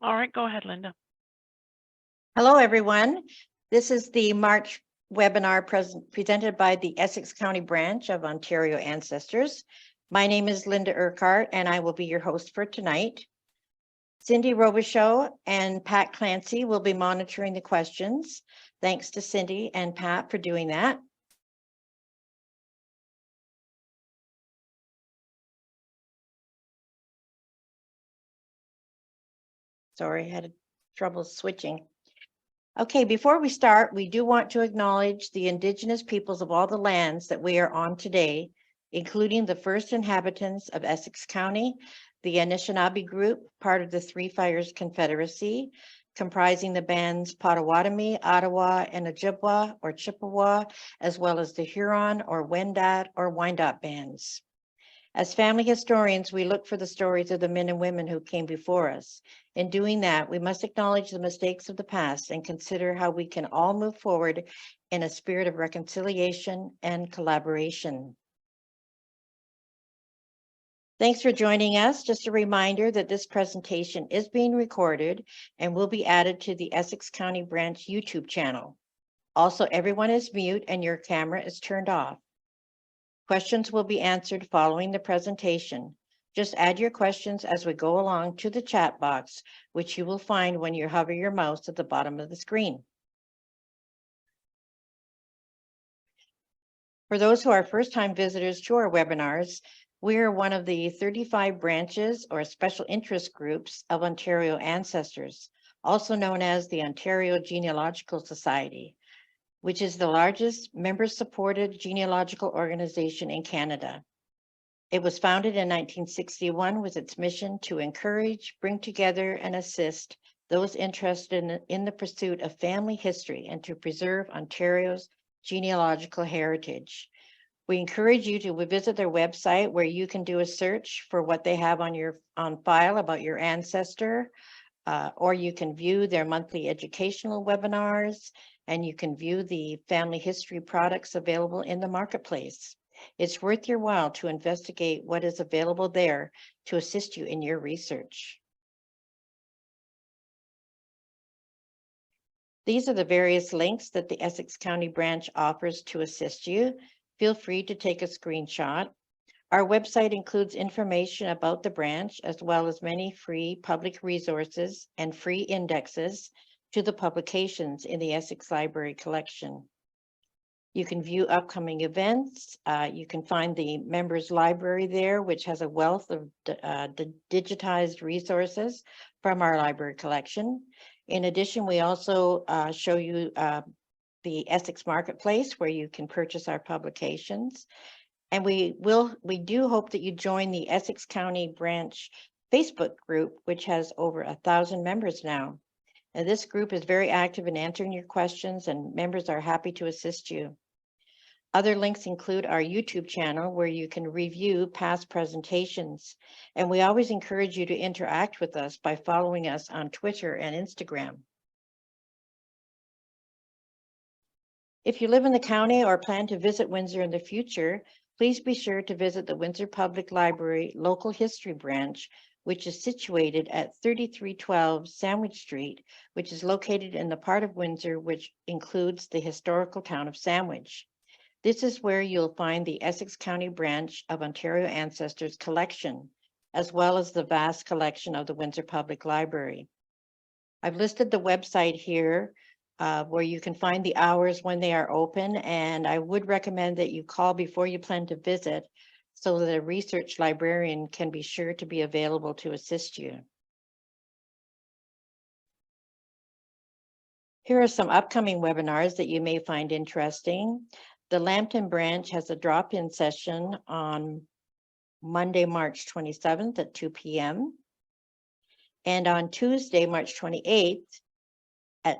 All right, go ahead, Linda. Hello, everyone. This is the March webinar presented by the Essex County branch of Ontario Ancestors. My name is Linda Urquhart, and I will be your host for tonight. Cindy Robichaud and Pat Clancy will be monitoring the questions. Thanks to Cindy and Pat for doing that. Sorry, I had trouble switching. Okay, before we start, we do want to acknowledge the Indigenous peoples of all the lands that we are on today, including the first inhabitants of Essex County, the Anishinaabe group, part of the Three Fires Confederacy, comprising the bands Potawatomi, Ottawa, and Ojibwa or Chippewa, as well as the Huron or Wendat or Wyandot bands. As family historians, we look for the stories of the men and women who came before us. In doing that, we must acknowledge the mistakes of the past and consider how we can all move forward in a spirit of reconciliation and collaboration. Thanks for joining us. Just a reminder that this presentation is being recorded and will be added to the Essex County Branch YouTube channel. Also, everyone is mute and your camera is turned off. Questions will be answered following the presentation. Just add your questions as we go along to the chat box, which you will find when you hover your mouse at the bottom of the screen. For those who are first-time visitors to our webinars, we are one of the 35 branches or special interest groups of Ontario Ancestors, also known as the Ontario Genealogical Society, which is the largest member-supported genealogical organization in Canada. It was founded in 1961 with its mission to encourage, bring together, and assist those interested in the pursuit of family history and to preserve Ontario's genealogical heritage. We encourage you to visit their website where you can do a search for what they have on file about your ancestor, or you can view their monthly educational webinars, and you can view the family history products available in the marketplace. It's worth your while to investigate what is available there to assist you in your research. These are the various links that the Essex County branch offers to assist you. Feel free to take a screenshot. Our website includes information about the branch, as well as many free public resources and free indexes to the publications in the Essex Library collection. You can view upcoming events. You can find the members library there, which has a wealth of digitized resources from our library collection. In addition, we also show you the Essex Marketplace, where you can purchase our publications. And we do hope that you join the Essex County branch Facebook group, which has over 1,000 members now. And this group is very active in answering your questions, and members are happy to assist you. Other links include our YouTube channel, where you can review past presentations. And we always encourage you to interact with us by following us on Twitter and Instagram. If you live in the county or plan to visit Windsor in the future, please be sure to visit the Windsor Public Library Local History Branch, which is situated at 3312 Sandwich Street, which is located in the part of Windsor which includes the historical town of Sandwich. This is where you'll find the Essex County branch of Ontario Ancestors collection, as well as the vast collection of the Windsor Public Library. I've listed the website here where you can find the hours when they are open, and I would recommend that you call before you plan to visit so that a research librarian can be sure to be available to assist you. Here are some upcoming webinars that you may find interesting. The Lambton branch has a drop-in session on Monday, March 27th at 2 p.m. And on Tuesday, March 28th,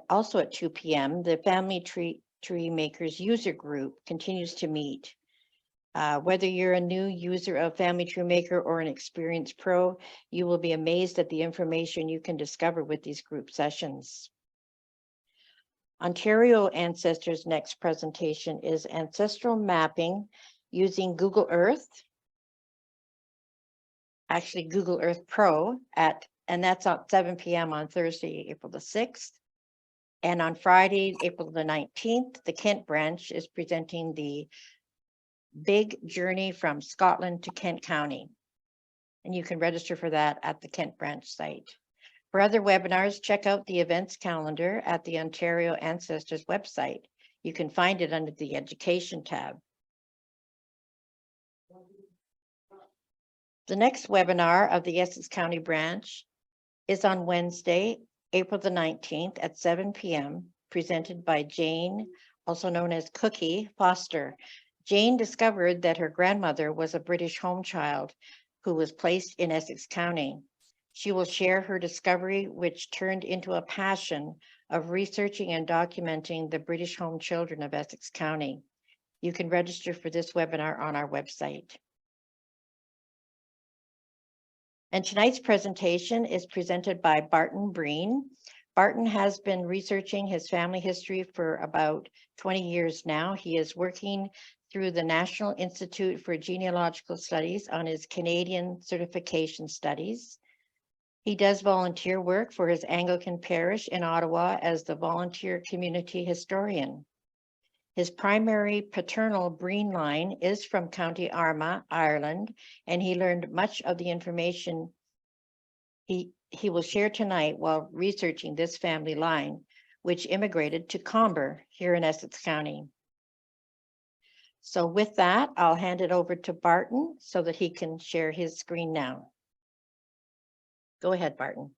also at 2 p.m., the Family Tree Makers user group continues to meet. Whether you're a new user of Family Tree Maker or an experienced pro, you will be amazed at the information you can discover with these group sessions. Ontario Ancestors' next presentation is ancestral mapping using Google Earth, actually Google Earth Pro, at and that's at 7 p.m. on Thursday, April the 6th. And on Friday, April the 19th, the Kent branch is presenting the Big Journey from Scotland to Kent County. And you can register for that at the Kent branch site. For other webinars, check out the events calendar at the Ontario Ancestors website. You can find it under the Education tab. The next webinar of the Essex County branch is on Wednesday, April the 19th at 7 p.m., presented by Jane, also known as Cookie Foster. Jane discovered that her grandmother was a British home child who was placed in Essex County. She will share her discovery, which turned into a passion of researching and documenting the British home children of Essex County. You can register for this webinar on our website. And tonight's presentation is presented by Barton Breen. Barton has been researching his family history for about 20 years now. He is working through the National Institute for Genealogical Studies on his Canadian certification studies. He does volunteer work for his Anglican parish in Ottawa as the volunteer community historian. His primary paternal Breen line is from County Armagh, Ireland, and he learned much of the information he will share tonight while researching this family line, which immigrated to Comber here in Essex County. So with that, I'll hand it over to Barton so that he can share his screen now. Go ahead, Barton.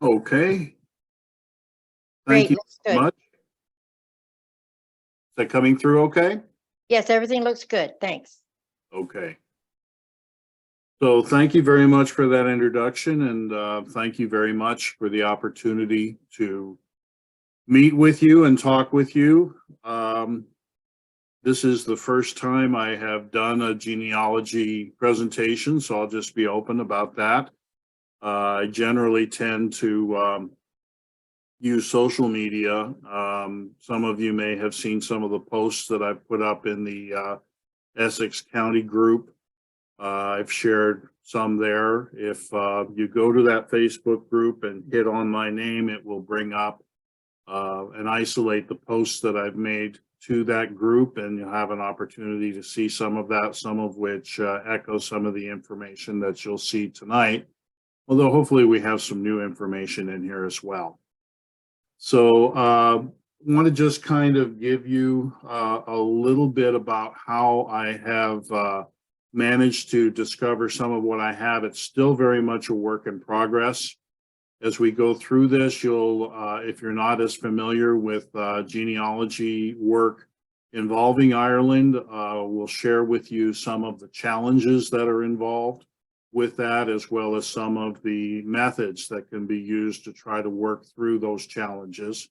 Okay. Great, Thank you looks so good. much. Is that coming through okay? Yes, everything looks good. Thanks. Okay. So thank you very much for that introduction, and thank you very much for the opportunity to meet with you and talk with you. This is the first time I have done a genealogy presentation, so I'll just be open about that. I generally tend to use social media. Some of you may have seen some of the posts that I've put up in the Essex County group. I've shared some there. If you go to that Facebook group and hit on my name, it will bring up and isolate the posts that I've made to that group, and you'll have an opportunity to see some of that, some of which echo some of the information that you'll see tonight, although hopefully we have some new information in here as well. So I want to just kind of give you a little bit about how I have managed to discover some of what I have. It's still very much a work in progress. As we go through this, you'll, if you're not as familiar with genealogy work involving Ireland, we'll share with you some of the challenges that are involved with that, as well as some of the methods that can be used to try to work through those challenges.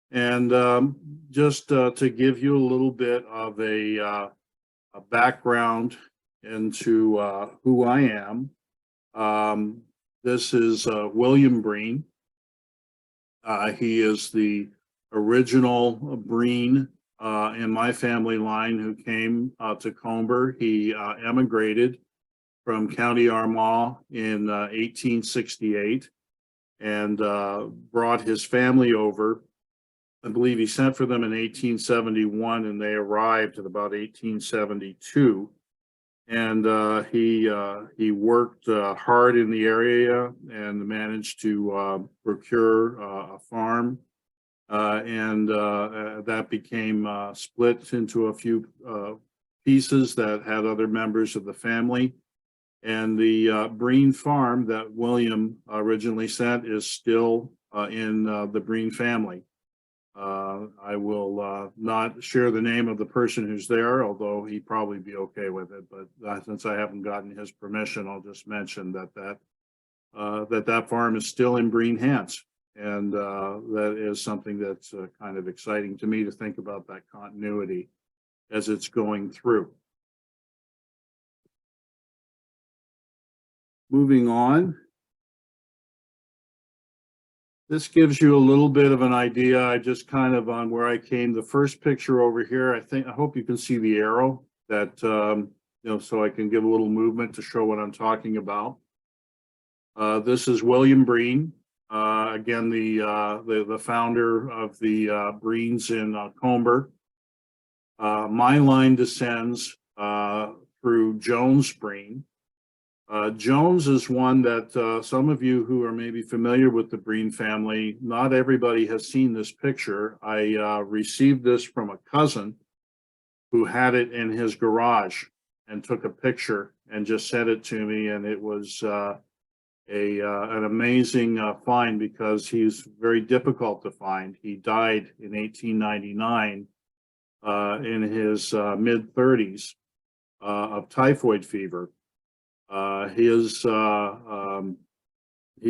And just to give you a little bit of a background into who I am. This is William Breen. He is the original Breen in my family line who came to Comber. He emigrated from County Armagh in 1868 and brought his family over. I believe he sent for them in 1871 and they arrived at about 1872. And he worked hard in the area and managed to procure a farm, and that became split into a few pieces that had other members of the family. And the Breen farm that William originally sent is still in the Breen family. I will not share the name of the person who's there, although he'd probably be okay with it. But since I haven't gotten his permission, I'll just mention that that farm is still in Breen hands, and that is something that's kind of exciting to me to think about that continuity as it's going through. Moving on. This gives you a little bit of an idea. I just kind of on where I came. The first picture over here, I hope you can see the arrow that, so I can give a little movement to show what I'm talking about. This is William Breen, again, the founder of the Breens in Comber. My line descends through Jones Breen. Jones is one that some of you who are maybe familiar with the Breen family, not everybody has seen this picture. I received this from a cousin who had it in his garage and took a picture and just sent it to me, and it was an amazing find because he's very difficult to find. He died in 1899 in his mid-30s of typhoid fever. He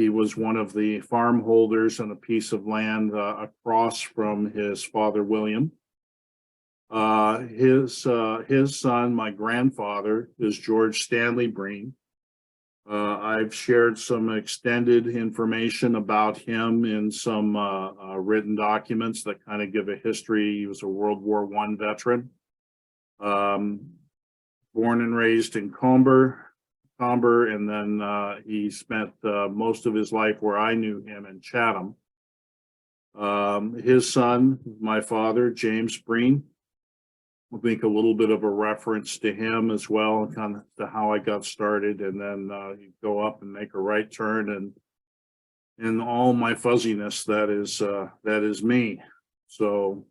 was one of the farm holders on a piece of land across from his father, William. His son, my grandfather, is George Stanley Breen. I've shared some extended information about him in some written documents that kind of give a history. He was a World War I veteran, born and raised in Comber, and then he spent most of his life where I knew him in Chatham. His son, my father, James Breen, I'll make a little bit of a reference to him as well, kind of to how I got started, and then you go up and make a right turn, and in all my fuzziness, that is me. So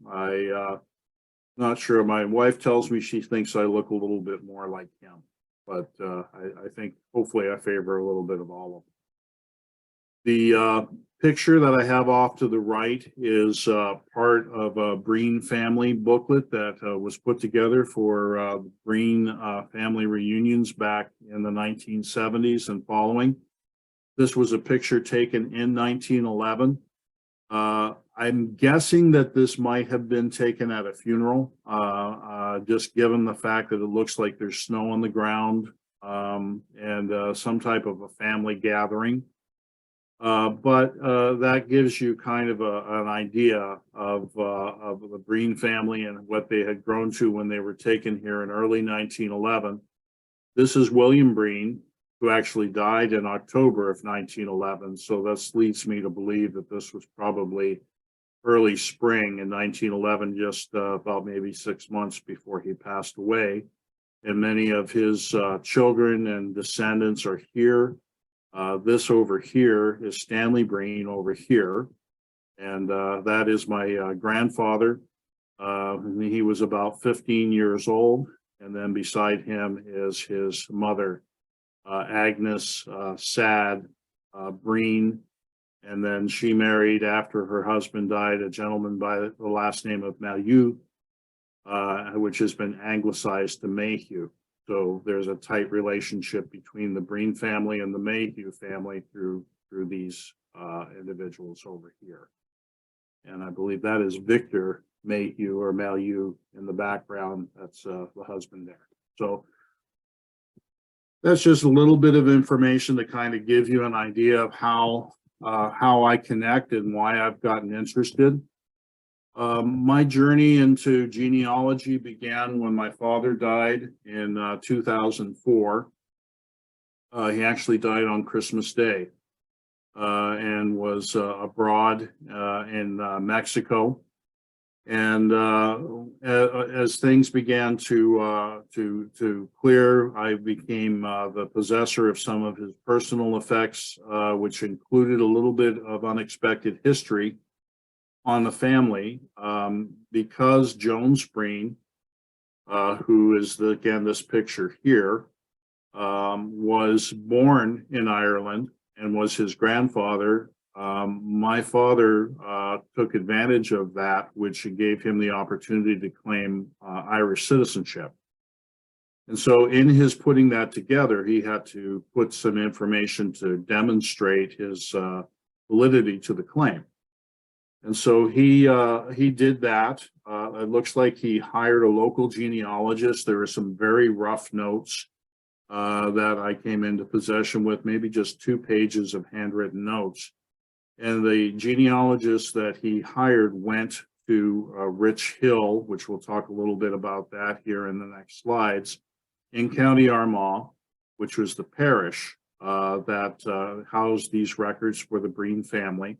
not sure. My wife tells me she thinks I look a little bit more like him, but I think hopefully I favor a little bit of all of them. The picture that I have off to the right is part of a Breen family booklet that was put together for Breen family reunions back in the 1970s and following. This was a picture taken in 1911. I'm guessing that this might have been taken at a funeral, just given the fact that it looks like there's snow on the ground and some type of a family gathering. But that gives you kind of an idea of the Breen family and what they had grown to when they were taken here in early 1911. This is William Breen, who actually died in October of 1911. So this leads me to believe that this was probably early spring in 1911, just about maybe 6 months before he passed away. And many of his children and descendants are here. This over here is Stanley Breen over here. And that is my grandfather. He was about 15 years old. And then beside him is his mother, Agnes Sad Breen. And then she married, after her husband died, a gentleman by the last name of Mayhew, which has been anglicized to Mayhew. So there's a tight relationship between the Breen family and the Mayhew family through these individuals over here. And I believe that is Victor Mayhew or Mayhew in the background. That's the husband there. So that's just a little bit of information to kind of give you an idea of how I connected and why I've gotten interested. My journey into genealogy began when my father died in 2004. He actually died on Christmas Day and was abroad in Mexico. And as things began to clear, I became the possessor of some of his personal effects, which included a little bit of unexpected history on the family, because Jones Breen, who is again this picture here, was born in Ireland and was his grandfather. My father took advantage of that, which gave him the opportunity to claim Irish citizenship. And so in his putting that together, he had to put some information to demonstrate his validity to the claim. And so he did that. It looks like he hired a local genealogist. There were some very rough notes that I came into possession with, maybe just 2 pages of handwritten notes. And the genealogist that he hired went to Rich Hill, which we'll talk a little bit about that here in the next slides, in County Armagh, which was the parish that housed these records for the Breen family.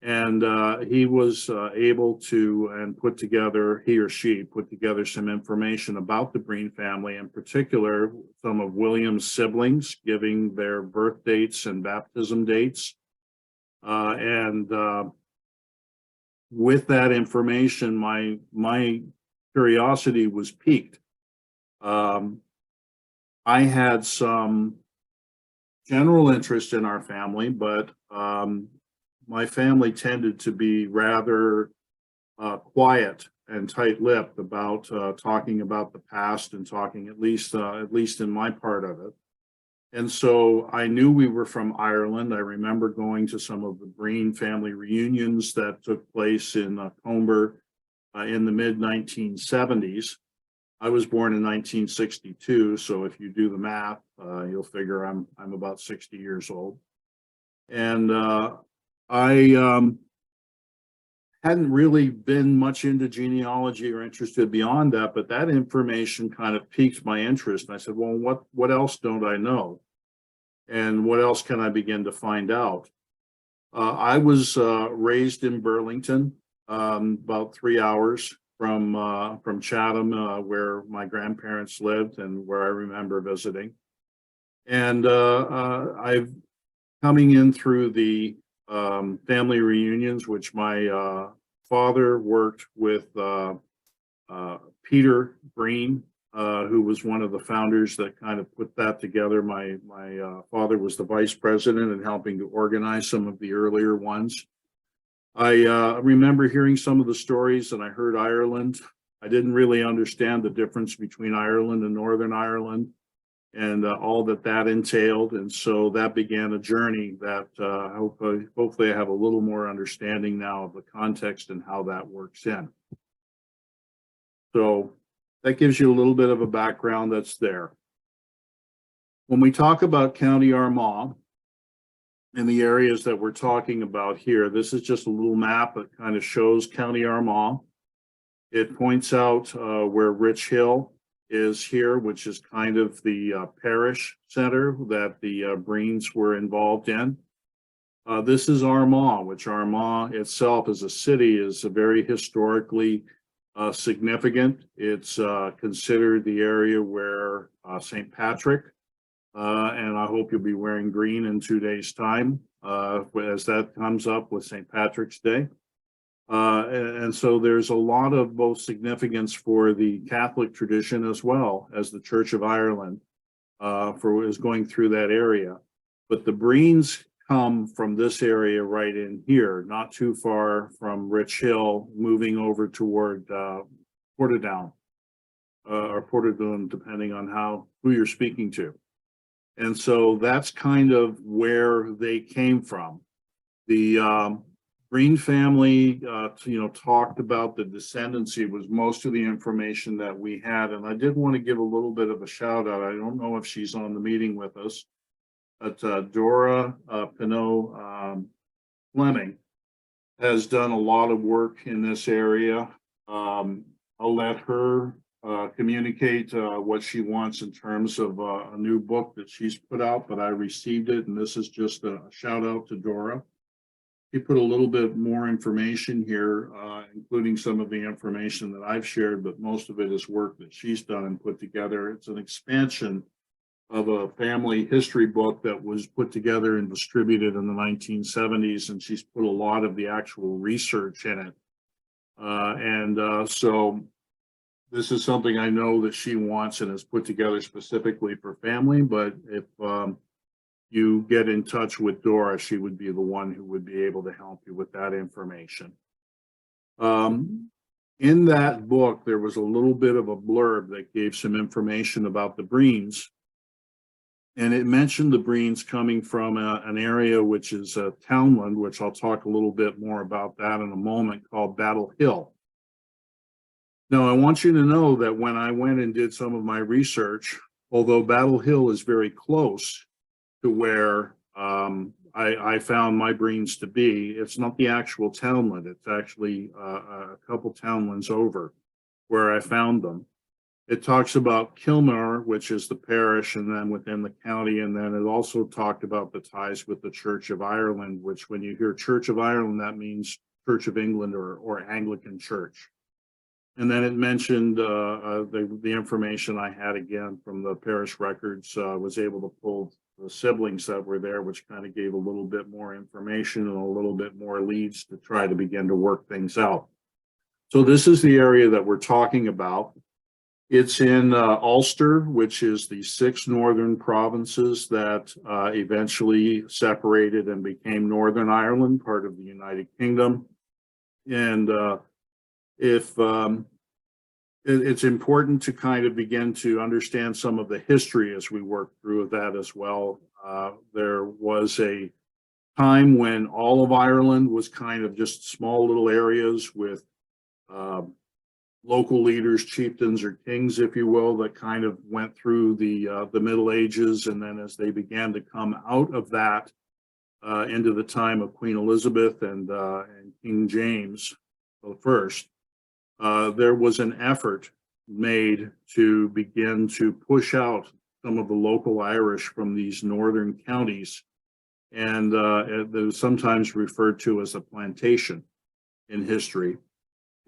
And he was able to he or she put together some information about the Breen family, in particular, some of William's siblings, giving their birth dates and baptism dates. With that information, my curiosity was piqued. I had some general interest in our family, but my family tended to be rather quiet and tight-lipped about talking about the past and talking at least in my part of it. And so I knew we were from Ireland. I remember going to some of the Breen family reunions that took place in Comber in the mid-1970s. I was born in 1962, so if you do the math, you'll figure I'm about 60 years old. And I hadn't really been much into genealogy or interested beyond that, but that information kind of piqued my interest. And I said, well, what else don't I know? And what else can I begin to find out? I was raised in Burlington, about 3 hours from Chatham, where my grandparents lived and where I remember visiting. And I've coming in through the family reunions, which my father worked with Peter Breen, who was one of the founders that kind of put that together. My father was the vice president and helping to organize some of the earlier ones. I remember hearing some of the stories, and I heard Ireland. I didn't really understand the difference between Ireland and Northern Ireland and all that entailed. And so that began a journey that hopefully I have a little more understanding now of the context and how that works in. So that gives you a little bit of a background that's there. When we talk about County Armagh and the areas that we're talking about here, this is just a little map that kind of shows County Armagh. It points out where Rich Hill is here, which is kind of the parish center that the Breens were involved in. This is Armagh, which Armagh itself as a city is a very historically significant. It's considered the area where St. Patrick, and I hope you'll be wearing green in 2 days' time as that comes up with St. Patrick's Day. And so there's a lot of both significance for the Catholic tradition as well as the Church of Ireland is going through that area. But the Breens come from this area right in here, not too far from Rich Hill, moving over toward Portadown or Portadown, depending on who you're speaking to. And so that's kind of where they came from. The Breen family, talked about the descendancy was most of the information that we had. And I did want to give a little bit of a shout out. I don't know if she's on the meeting with us, but Dora Pinot Fleming has done a lot of work in this area. I'll let her communicate what she wants in terms of a new book that she's put out, but I received it, and this is just a shout out to Dora. He put a little bit more information here, including some of the information that I've shared, but most of it is work that she's done and put together. It's an expansion of a family history book that was put together and distributed in the 1970s, and she's put a lot of the actual research in it. So this is something I know that she wants and has put together specifically for family, but if you get in touch with Dora, she would be the one who would be able to help you with that information. In that book, there was a little bit of a blurb that gave some information about the Breens. And it mentioned the Breens coming from an area which is Townland, which I'll talk a little bit more about that in a moment, called Battle Hill. Now, I want you to know that when I went and did some of my research, although Battle Hill is very close to where I found my Breens to be. It's not the actual townland. It's actually a couple townlands over where I found them. It talks about Kilmore, which is the parish, and then within the county. And then it also talked about the ties with the Church of Ireland, which when you hear Church of Ireland, that means Church of England or Anglican Church. And then it mentioned the information I had again from the parish records, was able to pull the siblings that were there, which kind of gave a little bit more information and a little bit more leads to try to begin to work things out. So this is the area that we're talking about. It's in Ulster, which is the 6 northern provinces that eventually separated and became Northern Ireland, part of the United Kingdom. And it's important to kind of begin to understand some of the history as we work through that as well. There was a time when all of Ireland was kind of just small little areas with local leaders, chieftains or kings, if you will, that kind of went through the Middle Ages. And then as they began to come out of that into the time of Queen Elizabeth and King James I, there was an effort made to begin to push out some of the local Irish from these northern counties. And it was sometimes referred to as a plantation in history.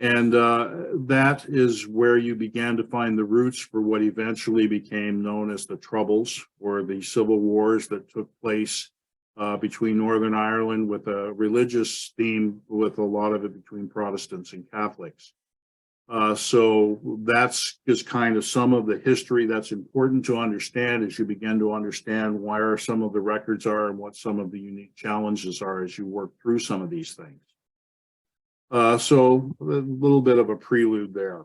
And that is where you began to find the roots for what eventually became known as the Troubles, or the civil wars that took place between Northern Ireland, with a religious theme, with a lot of it between Protestants and Catholics. So that's just kind of some of the history that's important to understand as you begin to understand where some of the records are and what some of the unique challenges are as you work through some of these things. So a little bit of a prelude there.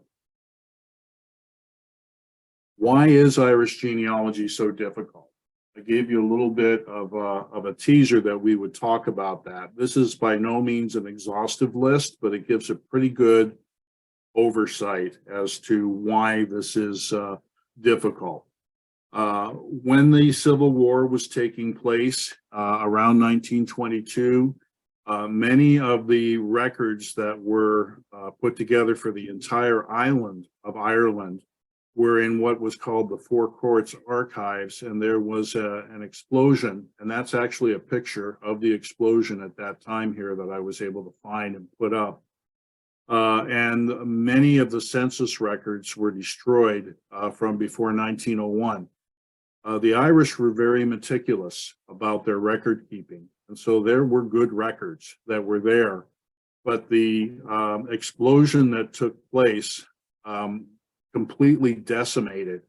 Why is Irish genealogy so difficult? I gave you a little bit of a teaser that we would talk about that. This is by no means an exhaustive list, but it gives a pretty good oversight as to why this is difficult. When the Civil War was taking place around 1922, many of the records that were put together for the entire island of Ireland were in what was called the Four Courts archives, and there was an explosion, and that's actually a picture of the explosion at that time here that I was able to find and put up. And many of the census records were destroyed from before 1901. The Irish were very meticulous about their record keeping, and so there were good records that were there. But the explosion that took place completely decimated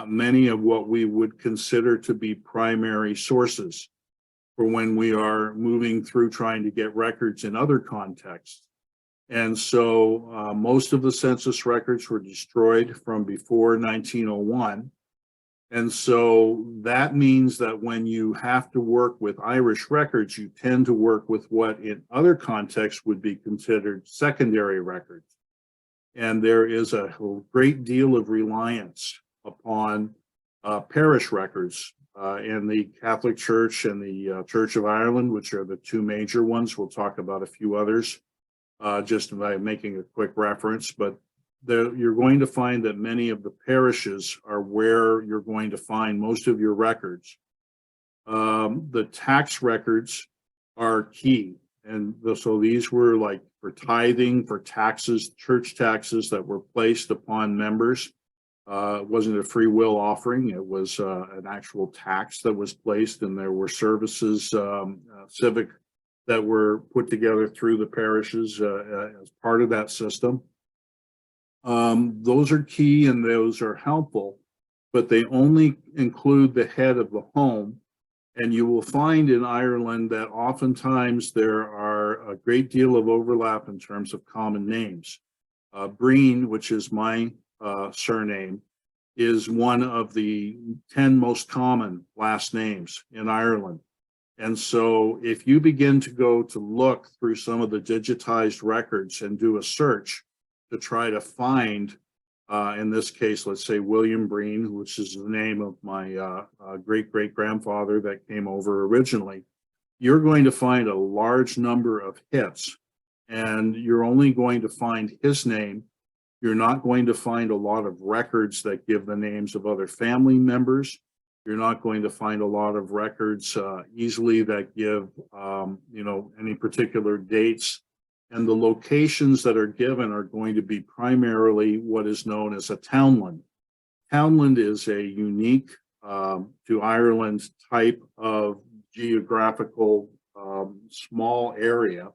many of what we would consider to be primary sources for when we are moving through trying to get records in other contexts. And so most of the census records were destroyed from before 1901. And so that means that when you have to work with Irish records, you tend to work with what in other contexts would be considered secondary records. And there is a great deal of reliance upon parish records in the Catholic Church and the Church of Ireland, which are the two major ones. We'll talk about a few others just by making a quick reference, but you're going to find that many of the parishes are where you're going to find most of your records. The tax records are key. And so these were like for tithing, for taxes, church taxes that were placed upon members. It wasn't a free will offering. It was an actual tax that was placed, and there were services, civic, that were put together through the parishes as part of that system. Those are key and those are helpful, but they only include the head of the home. And you will find in Ireland that oftentimes there are a great deal of overlap in terms of common names. Breen, which is my surname, is one of the 10 most common last names in Ireland. And so if you begin to go to look through some of the digitized records and do a search to try to find, in this case, let's say William Breen, which is the name of my great-great-grandfather that came over originally, you're going to find a large number of hits, and you're only going to find his name. You're not going to find a lot of records that give the names of other family members. You're not going to find a lot of records easily that give, any particular dates. And the locations that are given are going to be primarily what is known as a townland. Townland is a unique to Ireland type of geographical small area.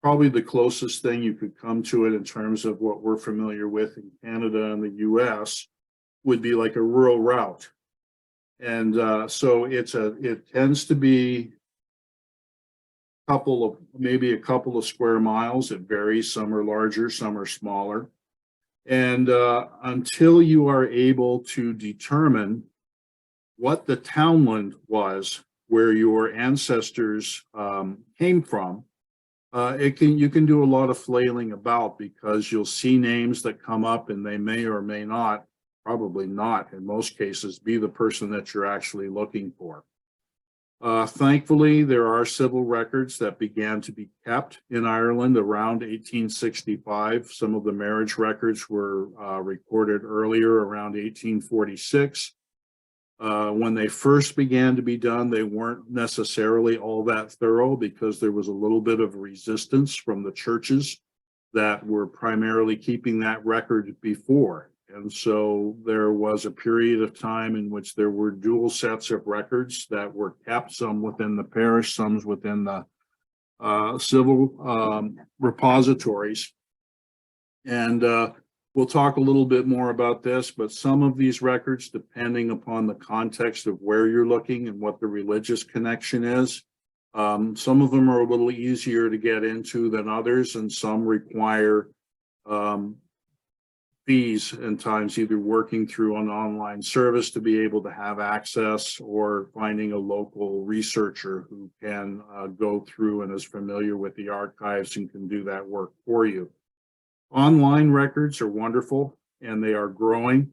Probably the closest thing you could come to it in terms of what we're familiar with in Canada and the US would be like a rural route. And so it tends to be maybe a couple of square miles. It varies. Some are larger, some are smaller. And until you are able to determine what the townland was where your ancestors came from, you can do a lot of flailing about, because you'll see names that come up and they may or may not, probably not in most cases, be the person that you're actually looking for. Thankfully, there are civil records that began to be kept in Ireland around 1865. Some of the marriage records were recorded earlier, around 1846. When they first began to be done, they weren't necessarily all that thorough, because there was a little bit of resistance from the churches that were primarily keeping that record before. And so there was a period of time in which there were dual sets of records that were kept, some within the parish, some within the civil repositories. And we'll talk a little bit more about this, but some of these records, depending upon the context of where you're looking and what the religious connection is, some of them are a little easier to get into than others, and some require fees and times, either working through an online service to be able to have access, or finding a local researcher who can go through and is familiar with the archives and can do that work for you. Online records are wonderful, and they are growing.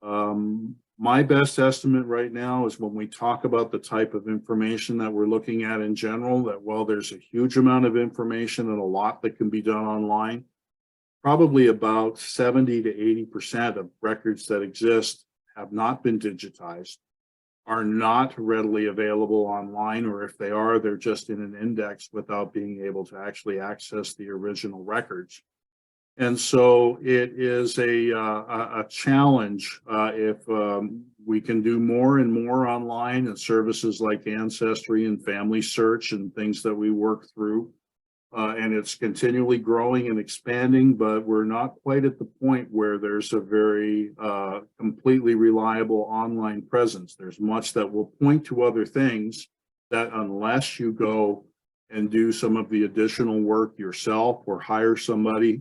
My best estimate right now is, when we talk about the type of information that we're looking at in general, that while there's a huge amount of information and a lot that can be done online, probably about 70 to 80% of records that exist have not been digitized, are not readily available online, or if they are, they're just in an index without being able to actually access the original records. And so it is a challenge if we can do more and more online, and services like Ancestry and Family Search and things that we work through. And it's continually growing and expanding, but we're not quite at the point where there's a very completely reliable online presence. There's much that will point to other things that, unless you go and do some of the additional work yourself, or hire somebody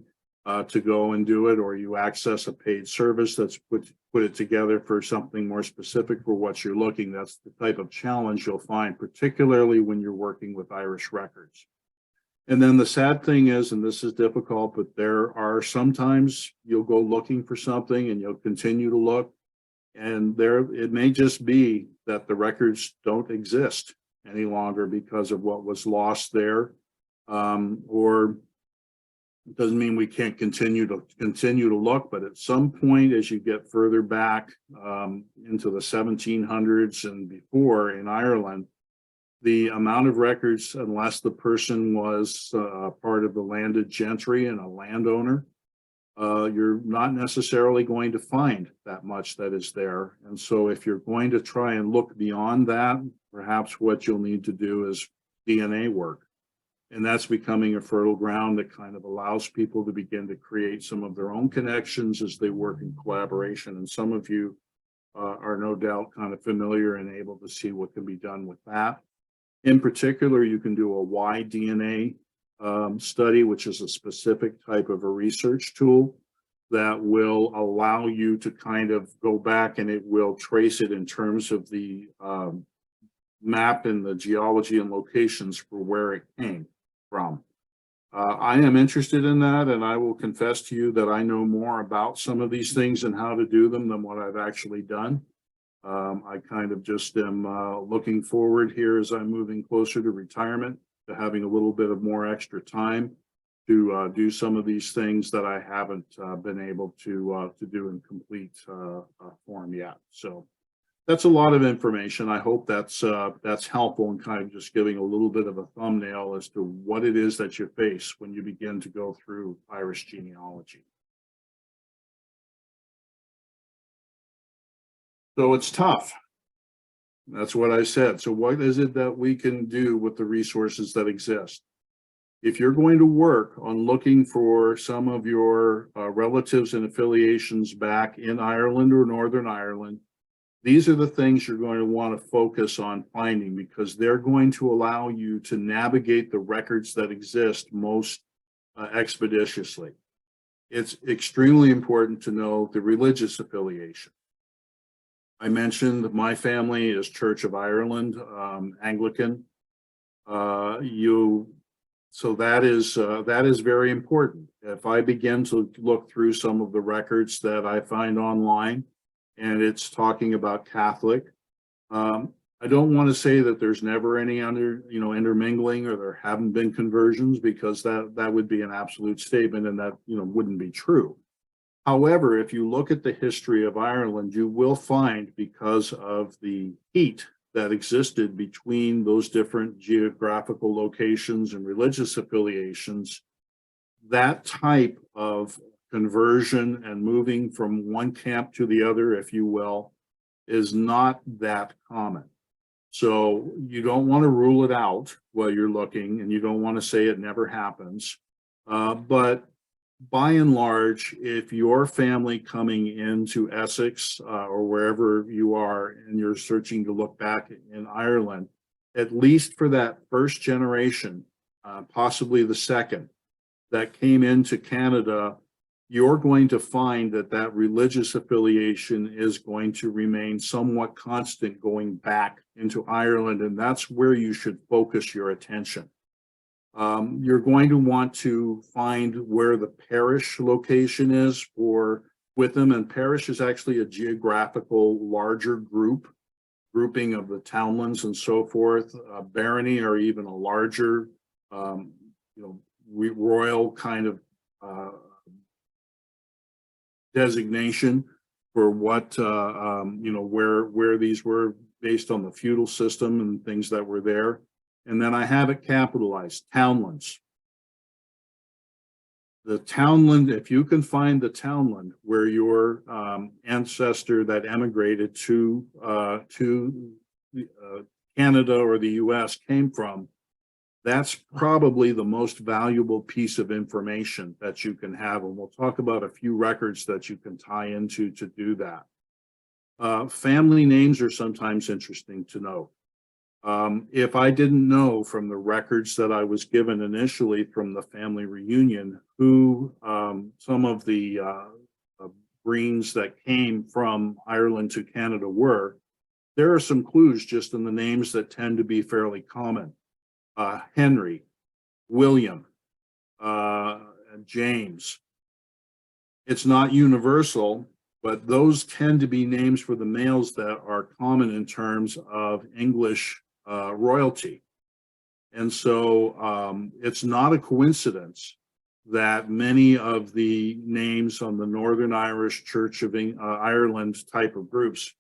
to go and do it, or you access a paid service that's put it together for something more specific for what you're looking, that's the type of challenge you'll find, particularly when you're working with Irish records. And then the sad thing is, and this is difficult, but there are sometimes you'll go looking for something and you'll continue to look, and it may just be that the records don't exist any longer because of what was lost there, or it doesn't mean we can't continue to look, but at some point, as you get further back into the 1700s and before in Ireland, the amount of records, unless the person was part of the landed gentry and a landowner, you're not necessarily going to find that much that is there. And so if you're going to try and look beyond that, perhaps what you'll need to do is DNA work. And that's becoming a fertile ground that kind of allows people to begin to create some of their own connections as they work in collaboration. And some of you are no doubt kind of familiar and able to see what can be done with that. In particular, you can do a Y-DNA study, which is a specific type of a research tool that will allow you to kind of go back, and it will trace it in terms of the map and the geology and locations for where it came from. I am interested in that, and I will confess to you that I know more about some of these things and how to do them than what I've actually done. I kind of just am looking forward here as I'm moving closer to retirement, to having a little bit of more extra time to do some of these things that I haven't been able to do in complete form yet. So that's a lot of information. I hope that's helpful in kind of just giving a little bit of a thumbnail as to what it is that you face when you begin to go through Irish genealogy. So it's tough. That's what I said. So what is it that we can do with the resources that exist? If you're going to work on looking for some of your relatives and affiliations back in Ireland or Northern Ireland, these are the things you're going to want to focus on finding, because they're going to allow you to navigate the records that exist most expeditiously. It's extremely important to know the religious affiliation. I mentioned my family is Church of Ireland, Anglican. So that is very important. If I begin to look through some of the records that I find online, and it's talking about Catholic, I don't want to say that there's never any intermingling, or there haven't been conversions, because that would be an absolute statement, and that wouldn't be true. However, if you look at the history of Ireland, you will find, because of the heat that existed between those different geographical locations and religious affiliations, that type of conversion and moving from one camp to the other, if you will, is not that common. So you don't want to rule it out while you're looking, and you don't want to say it never happens. But by and large, if your family coming into Essex or wherever you are, and you're searching to look back in Ireland, at least for that first generation, possibly the second, that came into Canada, you're going to find that religious affiliation is going to remain somewhat constant going back into Ireland, and that's where you should focus your attention. You're going to want to find where the parish location is for Witham, and parish is actually a geographical larger grouping of the townlands and so forth. Barony are even a larger, royal kind of designation for what where these were based on the feudal system and things that were there. And then I have it capitalized, townlands. The townland, if you can find the townland where your ancestor that emigrated to Canada or the US came from, that's probably the most valuable piece of information that you can have. And we'll talk about a few records that you can tie into to do that. Family names are sometimes interesting to know. If I didn't know from the records that I was given initially from the family reunion who some of the Breens that came from Ireland to Canada were, there are some clues just in the names that tend to be fairly common. Henry, William, James. It's not universal, but those tend to be names for the males that are common in terms of English royalty. And so it's not a coincidence that many of the names on the Northern Irish Church of Ireland type of groups,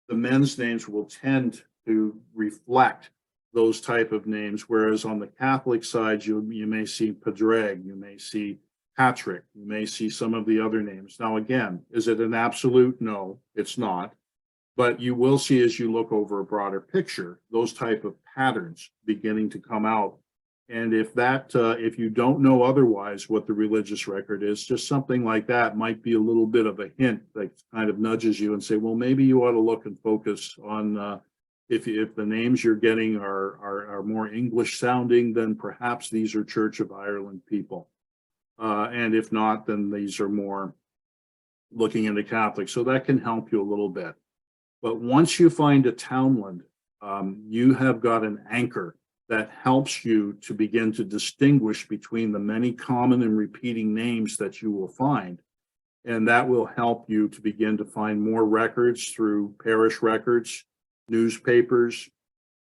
the men's names will tend to reflect those type of names, whereas on the Catholic side, you may see Padraig, you may see Patrick, you may see some of the other names. Now, again, is it an absolute? No, it's not. But you will see, as you look over a broader picture, those type of patterns beginning to come out. And if you don't know otherwise what the religious record is, just something like that might be a little bit of a hint that kind of nudges you and say, well, maybe you ought to look and focus on if the names you're getting are more English sounding, then perhaps these are Church of Ireland people. And if not, then these are more looking into Catholic. So that can help you a little bit. But once you find a townland, you have got an anchor that helps you to begin to distinguish between the many common and repeating names that you will find. And that will help you to begin to find more records through parish records, newspapers,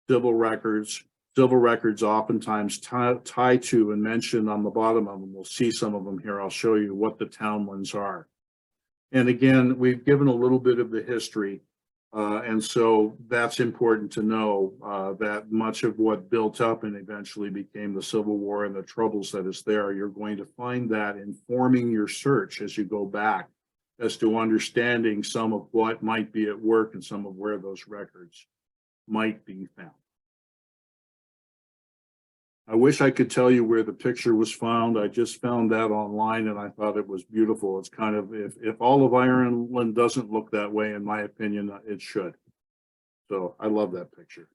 civil records. Civil records oftentimes tie to and mentioned on the bottom of them. We'll see some of them here. I'll show you what the town ones are. And again, we've given a little bit of the history. And so that's important to know that much of what built up and eventually became the Civil War and the troubles that is there, you're going to find that informing your search as you go back as to understanding some of what might be at work and some of where those records might be found. I wish I could tell you where the picture was found. I just found that online and I thought it was beautiful. It's kind of, if all of Ireland doesn't look that way, in my opinion, it should. So I love that picture.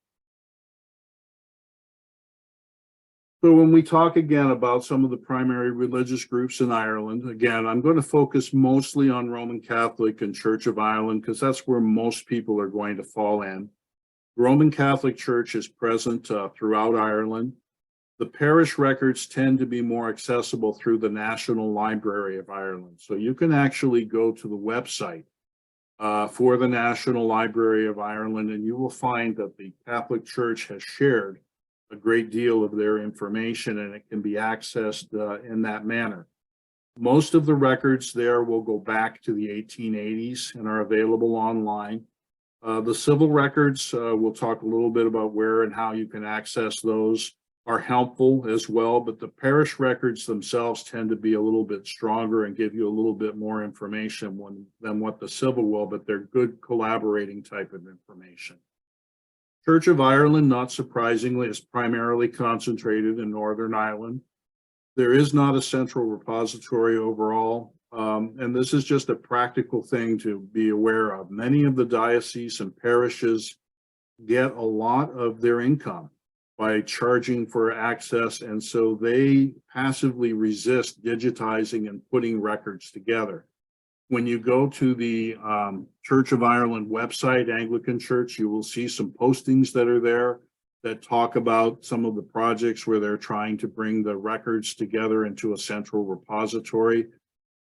So when we talk again about some of the primary religious groups in Ireland, again, I'm going to focus mostly on Roman Catholic and Church of Ireland because that's where most people are going to fall in. Roman Catholic Church is present throughout Ireland. The parish records tend to be more accessible through the National Library of Ireland. So you can actually go to the website for the National Library of Ireland, and you will find that the Catholic Church has shared a great deal of their information, and it can be accessed in that manner. Most of the records there will go back to the 1880s and are available online. The civil records, we'll talk a little bit about where and how you can access those, are helpful as well, but the parish records themselves tend to be a little bit stronger and give you a little bit more information than what the civil will, but they're good collaborating type of information. Church of Ireland, not surprisingly, is primarily concentrated in Northern Ireland. There is not a central repository overall, and this is just a practical thing to be aware of. Many of the dioceses and parishes get a lot of their income by charging for access, and so they passively resist digitizing and putting records together. When you go to the Church of Ireland website, Anglican Church, you will see some postings that are there that talk about some of the projects where they're trying to bring the records together into a central repository.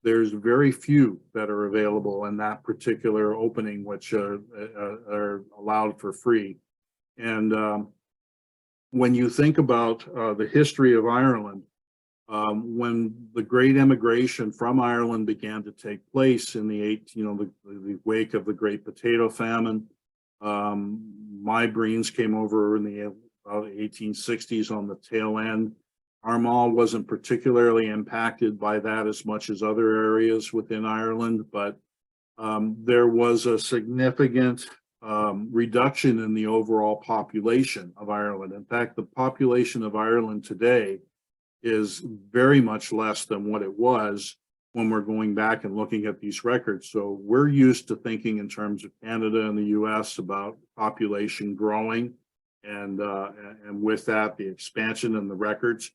There's very few that are available in that particular opening, which are allowed for free. And when you think about the history of Ireland, when the great immigration from Ireland began to take place in the wake of the Great Potato Famine, my Breens came over in the 1860s on the tail end. Armagh wasn't particularly impacted by that as much as other areas within Ireland, but there was a significant reduction in the overall population of Ireland. In fact, the population of Ireland today is very much less than what it was when we're going back and looking at these records. So we're used to thinking in terms of Canada and the US about population growing, and with that, the expansion in the records.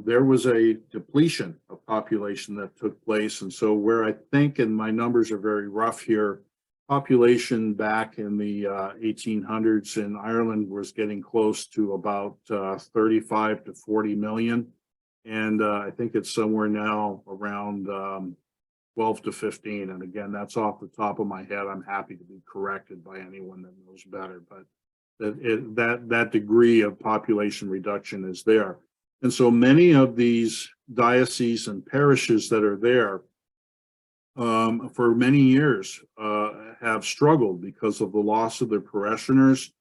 There was a depletion of population that took place. And so where I think, and my numbers are very rough here, population back in the 1800s in Ireland was getting close to about 35 to 40 million. And I think it's somewhere now around 12 to 15. And again, that's off the top of my head. I'm happy to be corrected by anyone that knows better, but that degree of population reduction is there. And so many of these dioceses and parishes that are there for many years have struggled because of the loss of their parishioners.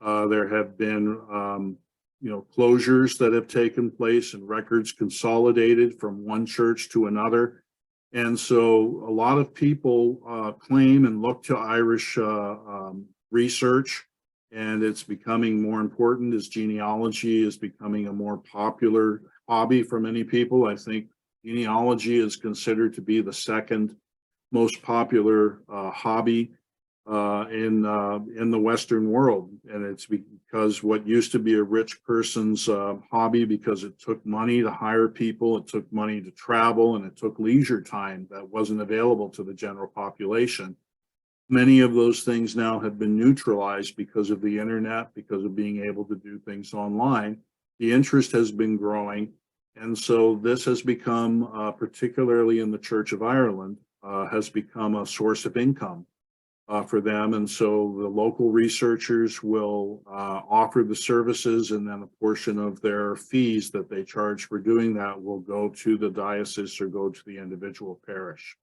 There have been closures that have taken place and records consolidated from one church to another. And so a lot of people claim and look to Irish research, and it's becoming more important as genealogy is becoming a more popular hobby for many people. I think genealogy is considered to be the second most popular hobby in the Western world. And it's because what used to be a rich person's hobby, because it took money to hire people, it took money to travel, and it took leisure time that wasn't available to the general population. Many of those things now have been neutralized because of the internet, because of being able to do things online. The interest has been growing. And so this has become, particularly in the Church of Ireland, has become a source of income for them. And so the local researchers will offer the services, and then a portion of their fees that they charge for doing that will go to the diocese or go to the individual parish.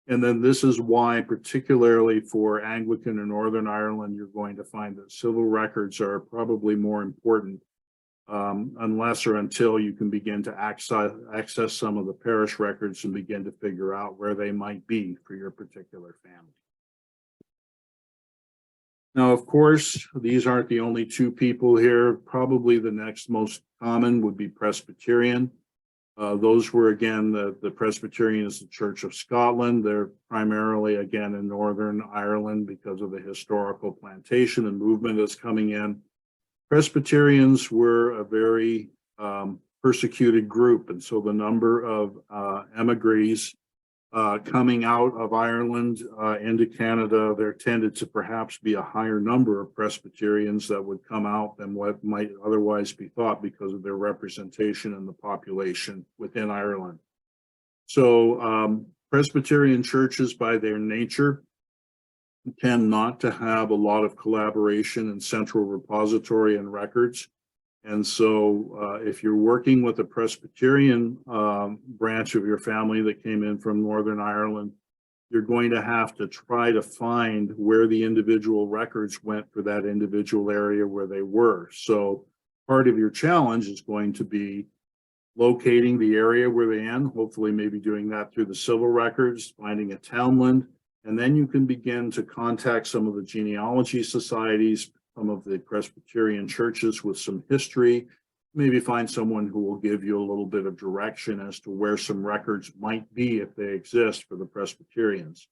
And then this is why, particularly for Anglican in Northern Ireland, you're going to find that civil records are probably more important unless or until you can begin to access some of the parish records and begin to figure out where they might be for your particular family. Now, of course, these aren't the only two people here. Probably the next most common would be Presbyterian. Those were, again, the Presbyterian is the Church of Scotland. They're primarily, again, in Northern Ireland because of the historical plantation and movement that's coming in. Presbyterians were a very persecuted group, and so the number of emigres coming out of Ireland into Canada, there tended to perhaps be a higher number of Presbyterians that would come out than what might otherwise be thought because of their representation in the population within Ireland. So Presbyterian churches, by their nature, tend not to have a lot of collaboration and central repository and records. And so if you're working with a Presbyterian branch of your family that came in from Northern Ireland, you're going to have to try to find where the individual records went for that individual area where they were. So part of your challenge is going to be locating the area where they end, hopefully maybe doing that through the civil records, finding a townland, and then you can begin to contact some of the genealogy societies, some of the Presbyterian churches with some history, maybe find someone who will give you a little bit of direction as to where some records might be if they exist for the Presbyterians.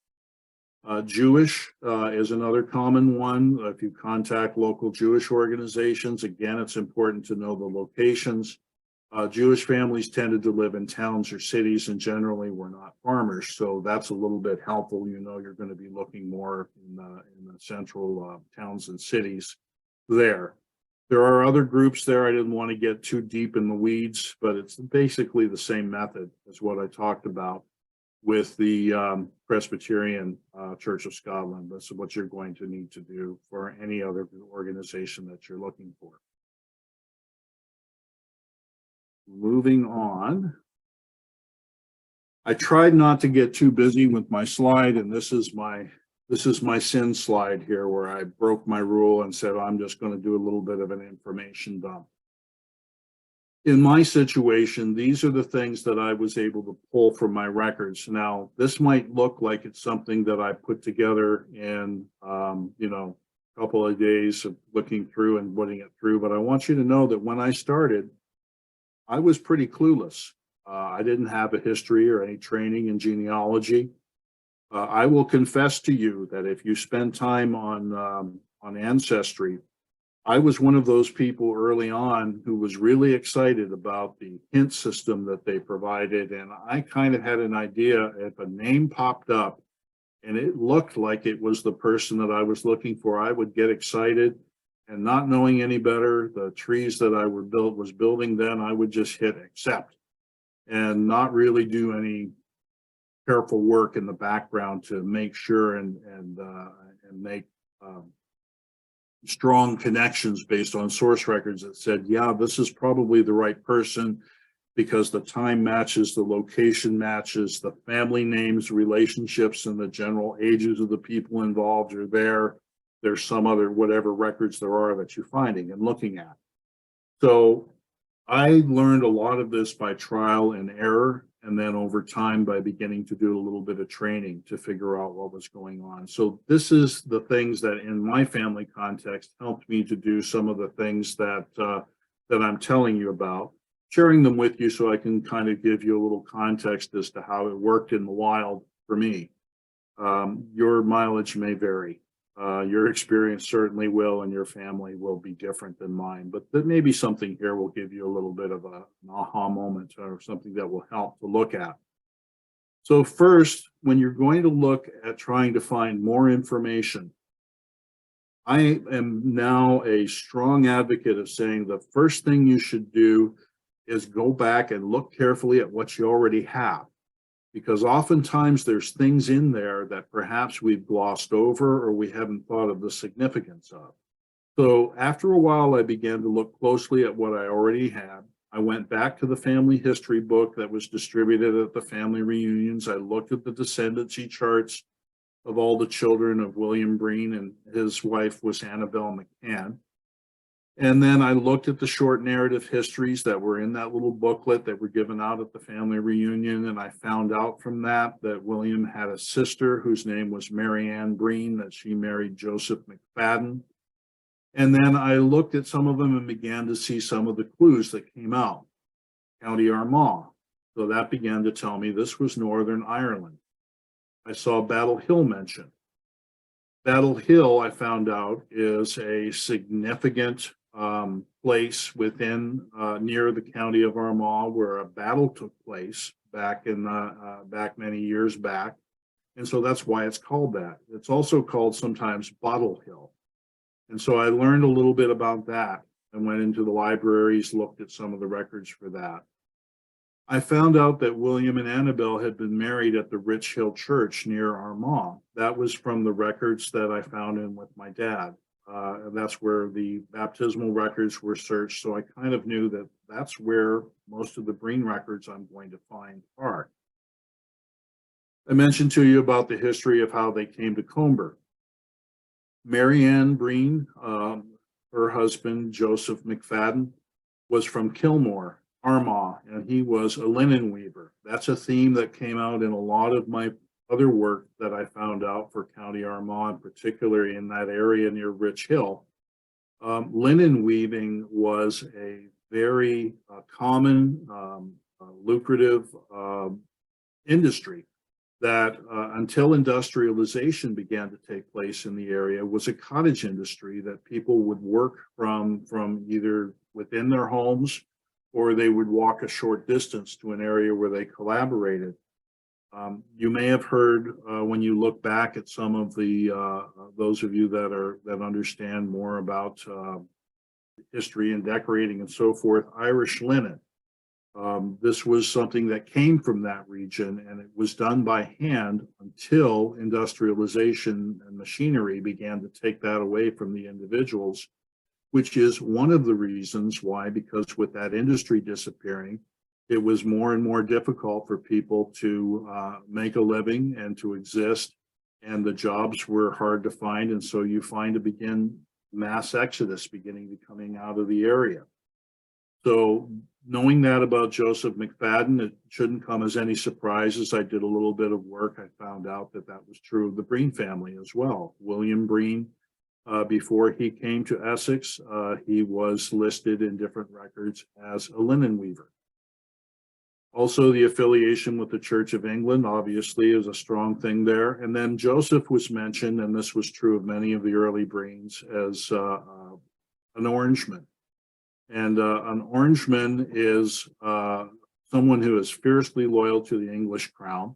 Jewish is another common one. If you contact local Jewish organizations, again, it's important to know the locations. Jewish families tended to live in towns or cities and generally were not farmers. So that's a little bit helpful. You know, you're going to be looking more in the central towns and cities there. There are other groups there. I didn't want to get too deep in the weeds, but it's basically the same method as what I talked about with the Presbyterian Church of Scotland. That's what you're going to need to do for any other organization that you're looking for. Moving on. I tried not to get too busy with my slide, and this is my sin slide here where I broke my rule and said, I'm just going to do a little bit of an information dump. In my situation, these are the things that I was able to pull from my records. Now, this might look like it's something that I put together in, a couple of days of looking through and putting it through, but I want you to know that when I started, I was pretty clueless. I didn't have a history or any training in genealogy. I will confess to you that if you spend time on Ancestry, I was one of those people early on who was really excited about the hint system that they provided. And I kind of had an idea if a name popped up and it looked like it was the person that I was looking for, I would get excited. And not knowing any better, the trees that I was building then, I would just hit accept and not really do any careful work in the background to make sure and make strong connections based on source records that said, yeah, this is probably the right person because the time matches, the location matches, the family names, relationships, and the general ages of the people involved are there. There's some other whatever records there are that you're finding and looking at. So I learned a lot of this by trial and error, and then over time by beginning to do a little bit of training to figure out what was going on. So this is the things that in my family context helped me to do some of the things that I'm telling you about, sharing them with you so I can kind of give you a little context as to how it worked in the wild for me. Your mileage may vary. Your experience certainly will, and your family will be different than mine, but maybe something here will give you a little bit of an aha moment or something that will help to look at. So first, when you're going to look at trying to find more information, I am now a strong advocate of saying the first thing you should do is go back and look carefully at what you already have. because oftentimes there's things in there that perhaps we've glossed over or we haven't thought of the significance of. So after a while, I began to look closely at what I already had. I went back to the family history book that was distributed at the family reunions. I looked at the descendancy charts of all the children of William Breen, and his wife was Annabelle McCann. And then I looked at the short narrative histories that were in that little booklet that were given out at the family reunion. And I found out from that William had a sister whose name was Mary Ann Breen, that she married Joseph McFadden. And then I looked at some of them and began to see some of the clues that came out. County Armagh. So that began to tell me this was Northern Ireland. I saw Battle Hill mentioned. Battle Hill, I found out, is a significant place within near the county of Armagh where a battle took place back many years back. And so that's why it's called that. It's also called sometimes Bottle Hill. And so I learned a little bit about that and went into the libraries, looked at some of the records for that. I found out that William and Annabelle had been married at the Rich Hill Church near Armagh. That was from the records that I found in with my dad. And that's where the baptismal records were searched. So I kind of knew that that's where most of the Breen records I'm going to find are. I mentioned to you about the history of how they came to Comber. Mary Ann Breen, her husband, Joseph McFadden, was from Kilmore, Armagh, and he was a linen weaver. That's a theme that came out in a lot of my other work that I found out for County Armagh, and particularly in that area near Rich Hill. Linen weaving was a very common, lucrative industry that until industrialization began to take place in the area was a cottage industry that people would work from either within their homes or they would walk a short distance to an area where they collaborated. You may have heard when you look back at some of the those of you that understand more about history and decorating and so forth, Irish linen. This was something that came from that region, and it was done by hand until industrialization and machinery began to take that away from the individuals, which is one of the reasons why, because with that industry disappearing, it was more and more difficult for people to make a living and to exist, and the jobs were hard to find, and so you find mass exodus beginning to coming out of the area. So knowing that about Joseph McFadden, it shouldn't come as any surprise. As I did a little bit of work, I found out that that was true of the Breen family as well. William Breen, before he came to Essex, he was listed in different records as a linen weaver. Also, the affiliation with the Church of England, obviously, is a strong thing there. And then Joseph was mentioned, and this was true of many of the early Breens, as an Orangeman. And an Orangeman is someone who is fiercely loyal to the English crown.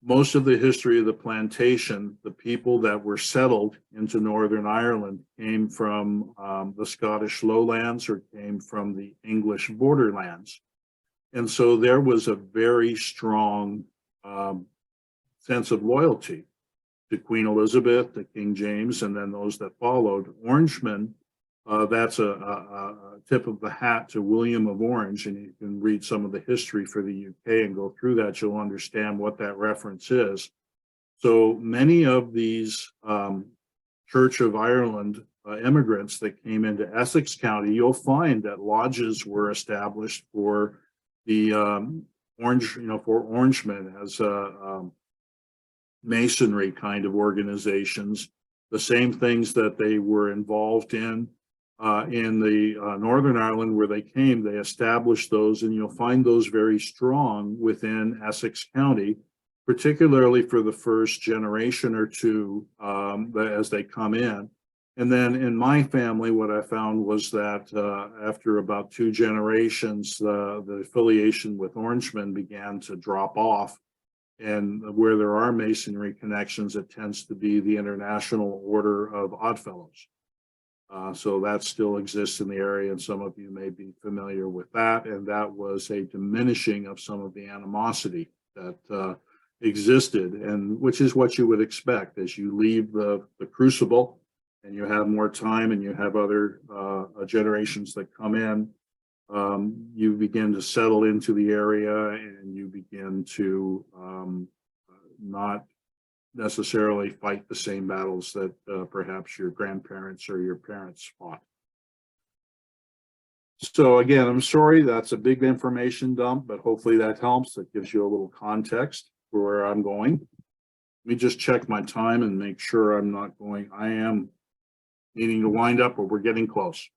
Most of the history of the plantation, the people that were settled into Northern Ireland came from the Scottish lowlands or came from the English borderlands. And so there was a very strong sense of loyalty to Queen Elizabeth, to King James, and then those that followed. Orangemen, that's a tip of the hat to William of Orange, and you can read some of the history for the UK and go through that. You'll understand what that reference is. So many of these Church of Ireland immigrants that came into Essex County, you'll find that lodges were established for the for Orangemen as masonry kind of organizations, the same things that they were involved in the Northern Ireland where they came. They established those, and you'll find those very strong within Essex County, particularly for the first generation or two as they come in. And then in my family, what I found was that after about 2 generations, the affiliation with Orangemen began to drop off. And where there are masonry connections, it tends to be the International Order of Oddfellows. So that still exists in the area, and some of you may be familiar with that. And that was a diminishing of some of the animosity that existed, and which is what you would expect as you leave the crucible and you have more time and you have other generations that come in. You begin to settle into the area and you begin to not necessarily fight the same battles that perhaps your grandparents or your parents fought. So again, I'm sorry, that's a big information dump, but hopefully that helps. That gives you a little context for where I'm going. Let me just check my time and make sure I'm not going. I am needing to wind up, but we're getting close.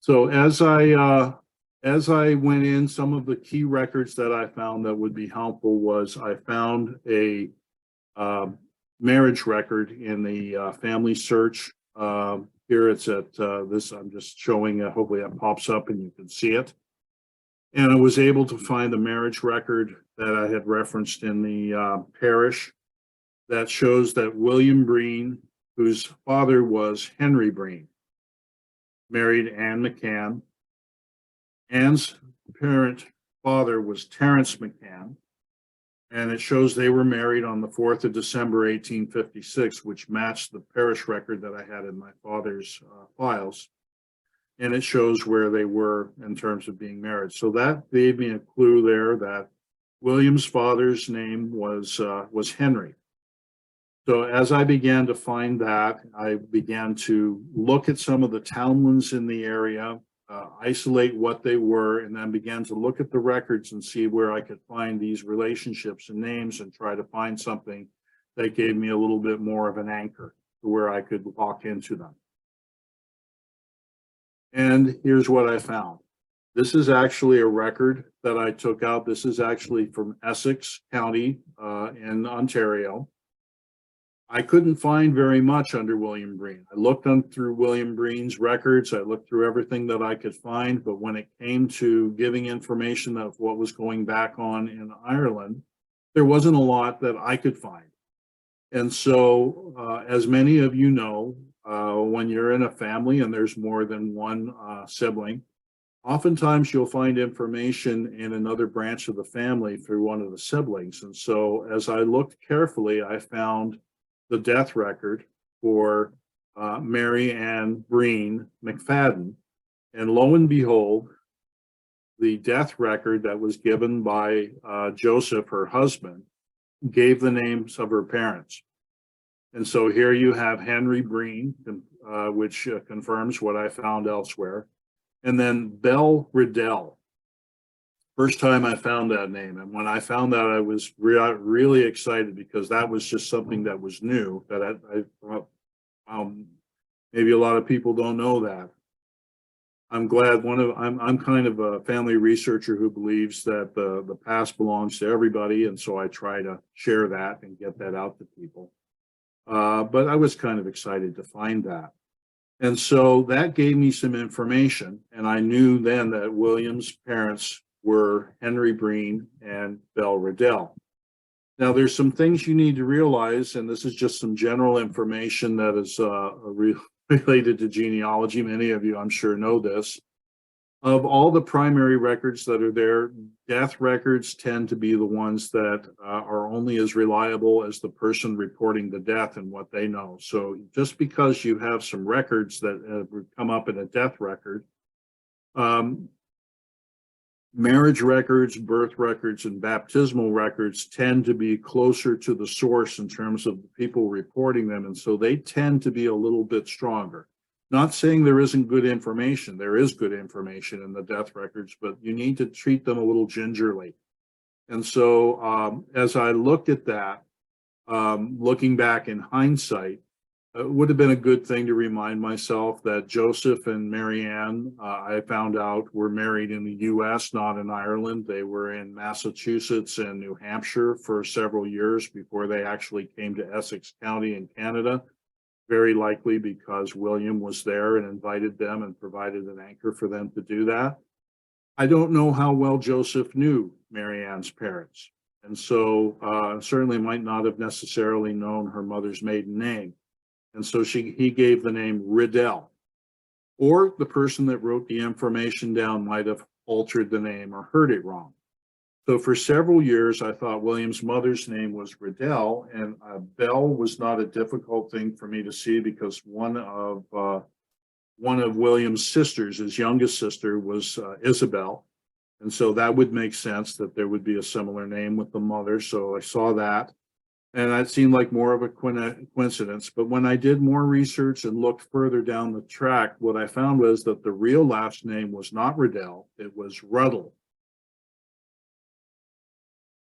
So as I went in, some of the key records that I found that would be helpful was I found a marriage record in the family search. Here it's at this, I'm just showing, hopefully it pops up and you can see it. And I was able to find the marriage record that I had referenced in the parish that shows that William Breen, whose father was Henry Breen, married Anne McCann. Anne's father was Terence McCann. And it shows they were married on the 4th of December, 1856, which matched the parish record that I had in my father's files. And it shows where they were in terms of being married. So that gave me a clue there that William's father's name was Henry. So as I began to find that, I began to look at some of the townlands in the area, isolate what they were, and then began to look at the records and see where I could find these relationships and names and try to find something that gave me a little bit more of an anchor to where I could walk into them. And here's what I found. This is actually a record that I took out. This is actually from Essex County in Ontario. I couldn't find very much under William Breen. I looked through William Breen's records. I looked through everything that I could find, but when it came to giving information of what was going back on in Ireland, there wasn't a lot that I could find. And so, as many of you know, when you're in a family and there's more than one sibling, oftentimes you'll find information in another branch of the family through one of the siblings. And so as I looked carefully, I found the death record for Mary Ann Breen McFadden. And lo and behold, the death record that was given by Joseph, her husband, gave the names of her parents. And so here you have Henry Breen, which confirms what I found elsewhere. And then Belle Riddell. First time I found that name. And when I found that, I was really excited because that was just something that was new that maybe a lot of people don't know that. I'm glad I'm kind of a family researcher who believes that the past belongs to everybody. And so I try to share that and get that out to people. But I was kind of excited to find that. And so that gave me some information. And I knew then that William's parents were Henry Breen and Belle Riddell. Now, there's some things you need to realize, and this is just some general information that is related to genealogy. Many of you, I'm sure, know this. Of all the primary records that are there, death records tend to be the ones that are only as reliable as the person reporting the death and what they know. So just because you have some records that have come up in a death record, marriage records, birth records, and baptismal records tend to be closer to the source in terms of the people reporting them. And so they tend to be a little bit stronger. Not saying there isn't good information. There is good information in the death records, but you need to treat them a little gingerly. And so as I looked at that, looking back in hindsight, it would have been a good thing to remind myself that Joseph and Mary Ann, I found out, were married in the U.S., not in Ireland. They were in Massachusetts and New Hampshire for several years before they actually came to Essex County in Canada, very likely because William was there and invited them and provided an anchor for them to do that. I don't know how well Joseph knew Mary Ann's parents, and so certainly might not have necessarily known her mother's maiden name. And so he gave the name Riddell, or the person that wrote the information down might have altered the name or heard it wrong. So for several years, I thought William's mother's name was Riddell, and Bell was not a difficult thing for me to see because one of William's sisters, his youngest sister, was Isabel. And so that would make sense that there would be a similar name with the mother. So I saw that. And that seemed like more of a coincidence. But when I did more research and looked further down the track, what I found was that the real last name was not Riddell, it was Ruddle.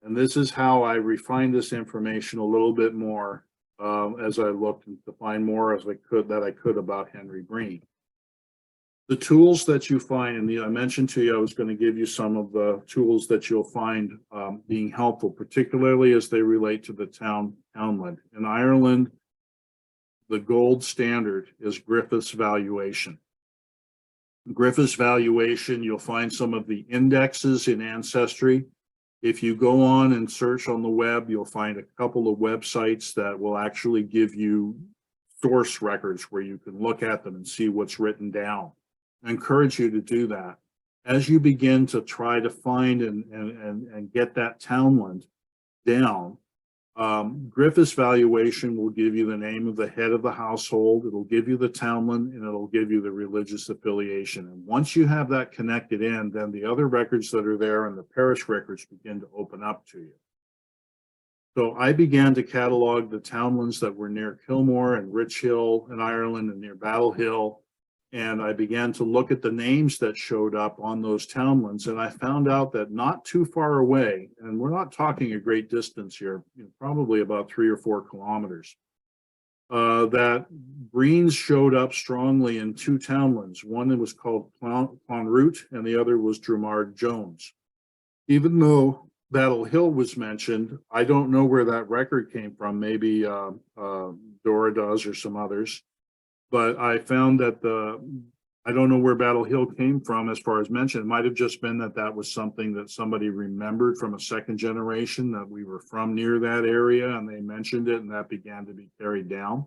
And this is how I refined this information a little bit more as I looked to find more as I could about Henry Breen. The tools that you find, and I mentioned to you I was going to give you some of the tools that you'll find being helpful, particularly as they relate to the townland. In Ireland, the gold standard is Griffith's valuation. Griffith's valuation, you'll find some of the indexes in Ancestry. If you go on and search on the web, you'll find a couple of websites that will actually give you source records where you can look at them and see what's written down. I encourage you to do that. As you begin to try to find and get that townland down, Griffith's valuation will give you the name of the head of the household, it'll give you the townland, and it'll give you the religious affiliation. And once you have that connected in, then the other records that are there and the parish records begin to open up to you. So I began to catalog the townlands that were near Kilmore and Rich Hill in Ireland and near Battle Hill. And I began to look at the names that showed up on those townlands. And I found out that not too far away, and we're not talking a great distance here, probably about 3 or 4 kilometers, that Breens showed up strongly in 2 townlands. One that was called Clonroot and the other was Drumard Jones. Even though Battle Hill was mentioned, I don't know where that record came from. Maybe Dora does or some others. But I found that I don't know where Battle Hill came from as far as mentioned. It might have just been that that was something that somebody remembered from a second generation, that we were from near that area and they mentioned it and that began to be carried down.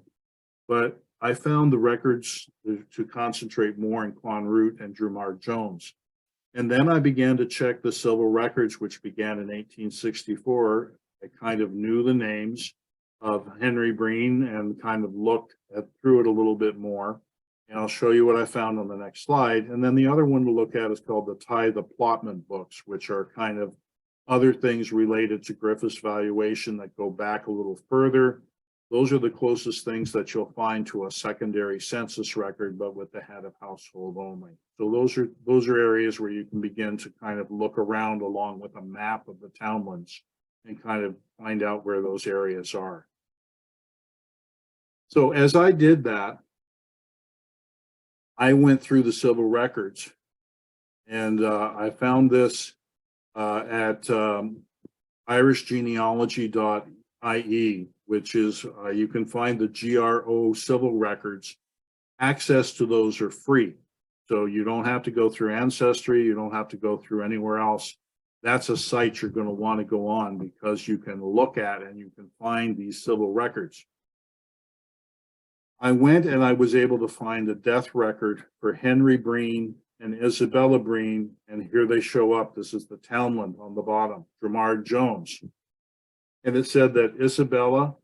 But I found the records to concentrate more in Clonroot and Drumard Jones. And then I began to check the civil records, which began in 1864. I kind of knew the names of Henry Breen and kind of looked through it a little bit more. And I'll show you what I found on the next slide. And then the other one to look at is called the the Plotman books, which are kind of other things related to Griffith's valuation that go back a little further. Those are the closest things that you'll find to a secondary census record, but with the head of household only. So those are areas where you can begin to kind of look around along with a map of the townlands and kind of find out where those areas are. So as I did that, I went through the civil records and I found this at irishgenealogy.ie, which is, you can find the GRO civil records. Access to those are free. So you don't have to go through Ancestry, you don't have to go through anywhere else. That's a site you're going to want to go on because you can look at and you can find these civil records. I went and I was able to find a death record for Henry Breen and Isabella Breen, and here they show up. This is the townland on the bottom, Drumard Jones. And it said that Isabella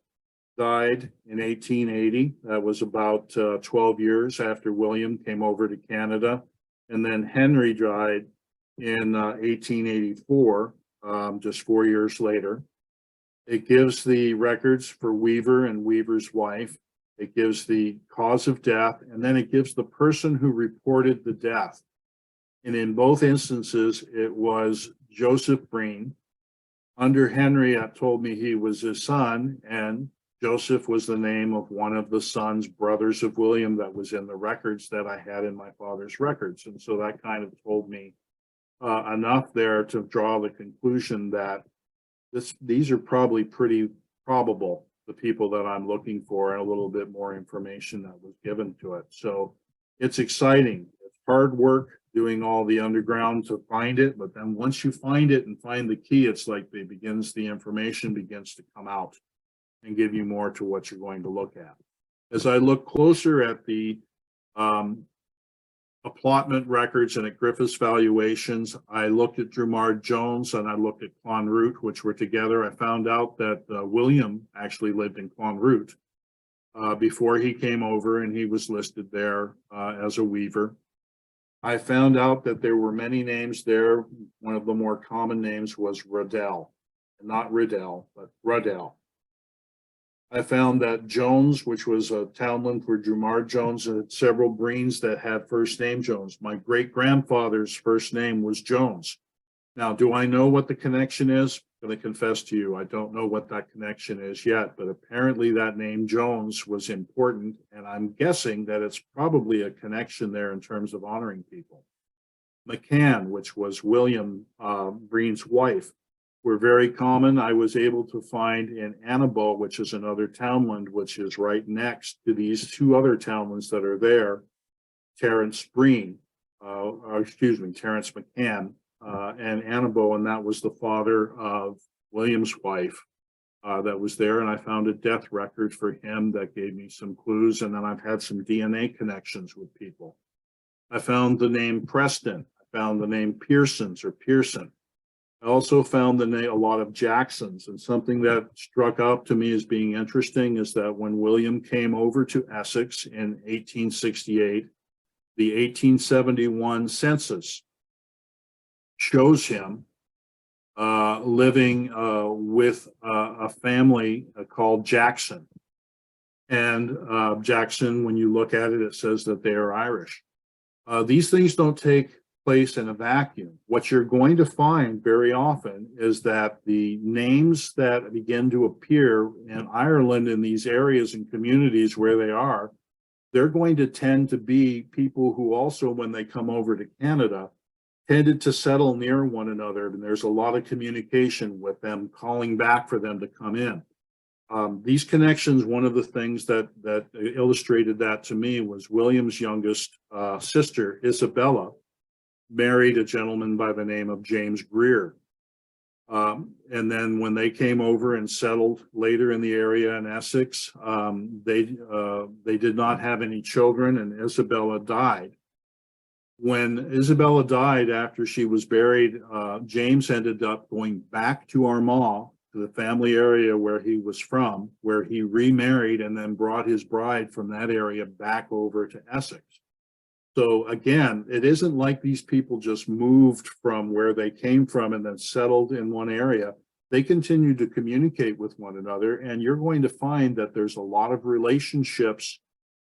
died in 1880. That was about 12 years after William came over to Canada. And then Henry died in 1884, just 4 years later. It gives the records for Weaver and Weaver's wife. It gives the cause of death, and then it gives the person who reported the death. And in both instances, it was Joseph Breen. Under Henry, it told me he was his son, and Joseph was the name of one of the sons, brothers of William, that was in the records that I had in my father's records. And so that kind of told me enough there to draw the conclusion that these are probably pretty probable, the people that I'm looking for, and a little bit more information that was given to it. So it's exciting. It's hard work doing all the underground to find it, but then once you find it and find the key, it's like the information begins to come out and give you more to what you're going to look at. As I look closer at the allotment records and at Griffiths valuations. I looked at Drumard Jones and I looked at Clonroot, which were together. I found out that William actually lived in Clonroot before he came over, and he was listed there as a weaver. I found out that there were many names there. One of the more common names was Riddell, not Riddell, but Ruddell. I found that Jones, which was a townland for Drumard Jones, and several Breens that had first name Jones. My great-grandfather's first name was Jones. Now, do I know what the connection is? I'm going to confess to you, I don't know what that connection is yet, but apparently that name Jones was important, and I'm guessing that it's probably a connection there in terms of honoring people. McCann, which was William Breen's wife, were very common. I was able to find in Annabo, which is another townland, which is right next to these two other townlands that are there, Terence Breen, Terence McCann, and Annabo, and that was the father of William's wife that was there. And I found a death record for him that gave me some clues. And then I've had some DNA connections with people. I found the name Preston. I found the name Pearsons or Pearson. I also found the name, a lot of Jacksons, and something that struck out to me as being interesting is that when William came over to Essex in 1868, the 1871 census shows him living with a family called Jackson. And Jackson, when you look at it, it says that they are Irish. These things don't take place in a vacuum. What you're going to find very often is that the names that begin to appear in Ireland in these areas and communities where they are, they're going to tend to be people who also, when they come over to Canada, tended to settle near one another, and there's a lot of communication with them, calling back for them to come in. These connections, one of the things that illustrated that to me was William's youngest sister, Isabella, married a gentleman by the name of James Greer. And then when they came over and settled later in the area in Essex, they did not have any children, and Isabella died. When Isabella died after she was buried, James ended up going back to Armagh, to the family area where he was from, where he remarried and then brought his bride from that area back over to Essex. So again, it isn't like these people just moved from where they came from and then settled in one area. They continued to communicate with one another, and you're going to find that there's a lot of relationships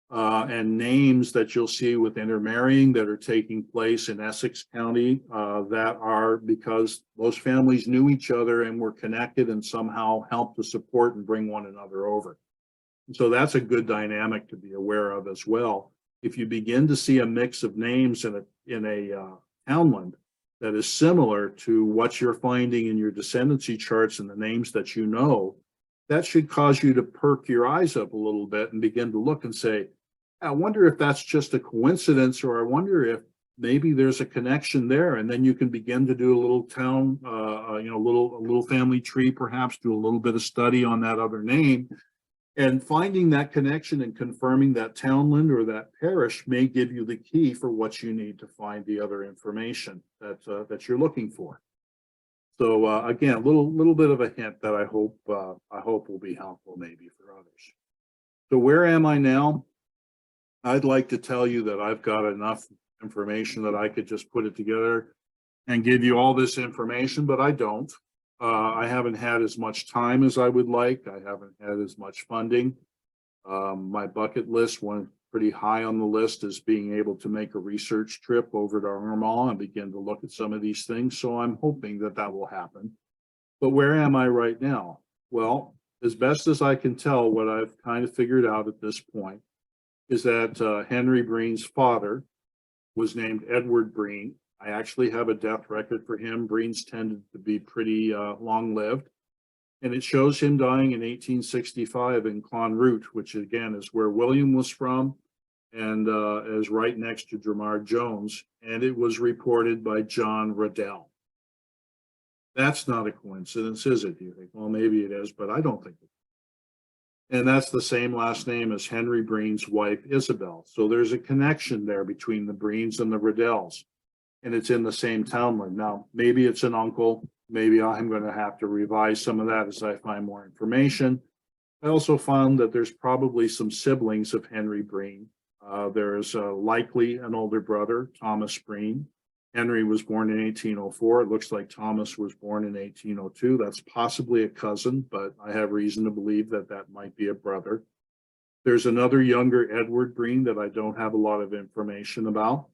and names that you'll see with intermarrying that are taking place in Essex County that are because those families knew each other and were connected and somehow helped to support and bring one another over. And so that's a good dynamic to be aware of as well. If you begin to see a mix of names in a townland that is similar to what you're finding in your descendancy charts and the names that you know, that should cause you to perk your eyes up a little bit and begin to look and say, I wonder if that's just a coincidence, or I wonder if maybe there's a connection there. And then you can begin to do a little town, a little family tree, perhaps do a little bit of study on that other name. And finding that connection and confirming that townland or that parish may give you the key for what you need to find the other information that you're looking for. So again, a little bit of a hint that I hope will be helpful maybe for others. So where am I now? I'd like to tell you that I've got enough information that I could just put it together and give you all this information, but I don't. I haven't had as much time as I would like. I haven't had as much funding. My bucket list, one pretty high on the list, is being able to make a research trip over to Armagh and begin to look at some of these things. So I'm hoping that that will happen. But where am I right now? Well, as best as I can tell, what I've kind of figured out at this point is that Henry Breen's father was named Edward Breen. I actually have a death record for him. Breens tended to be pretty long-lived. And it shows him dying in 1865 in Clonroot, which again is where William was from and is right next to Drumard Jones. And it was reported by John Riddell. That's not a coincidence, is it? Do you think? Well, maybe it is, but I don't think it is. And that's the same last name as Henry Breen's wife, Isabel. So there's a connection there between the Breens and the Riddells. And it's in the same townland. Now, maybe it's an uncle. Maybe I'm going to have to revise some of that as I find more information. I also found that there's probably some siblings of Henry Breen. There's likely an older brother, Thomas Breen. Henry was born in 1804. It looks like Thomas was born in 1802. That's possibly a cousin, but I have reason to believe that that might be a brother. There's another younger Edward Breen that I don't have a lot of information about.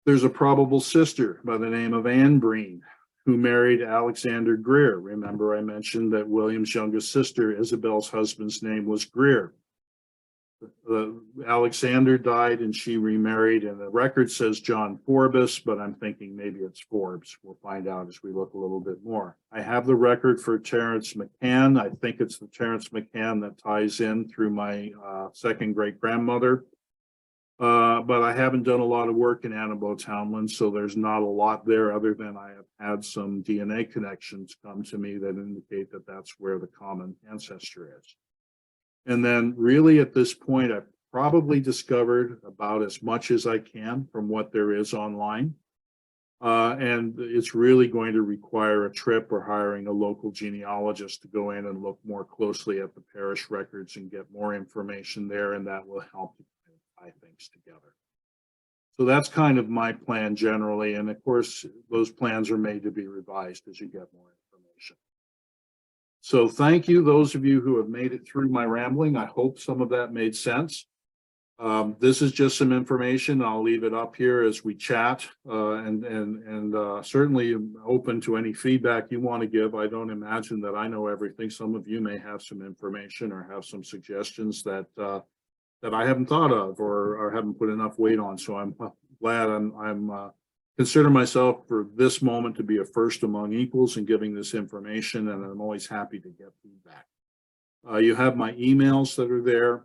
There's a probable sister by the name of Anne Breen, who married Alexander Greer. Remember, I mentioned that William's youngest sister, Isabel's husband's name was Greer. Alexander died and she remarried, and the record says John Forbes, but I'm thinking maybe it's Forbes. We'll find out as we look a little bit more. I have the record for Terence McCann. I think it's the Terence McCann that ties in through my second great grandmother. But I haven't done a lot of work in Annabo Townland, so there's not a lot there other than I have had some DNA connections come to me that indicate that that's where the common ancestor is. And then really at this point, I've probably discovered about as much as I can from what there is online. And it's really going to require a trip or hiring a local genealogist to go in and look more closely at the parish records and get more information there, and that will help to tie things together. So that's kind of my plan generally. And of course, those plans are made to be revised as you get more information. So thank you, those of you who have made it through my rambling. I hope some of that made sense. This is just some information. I'll leave it up here as we chat, and certainly open to any feedback you want to give. I don't imagine that I know everything. Some of you may have some information or have some suggestions that that I haven't thought of or haven't put enough weight on. So I'm glad I'm consider myself for this moment to be a first among equals in giving this information, and I'm always happy to get feedback. You have my emails that are there.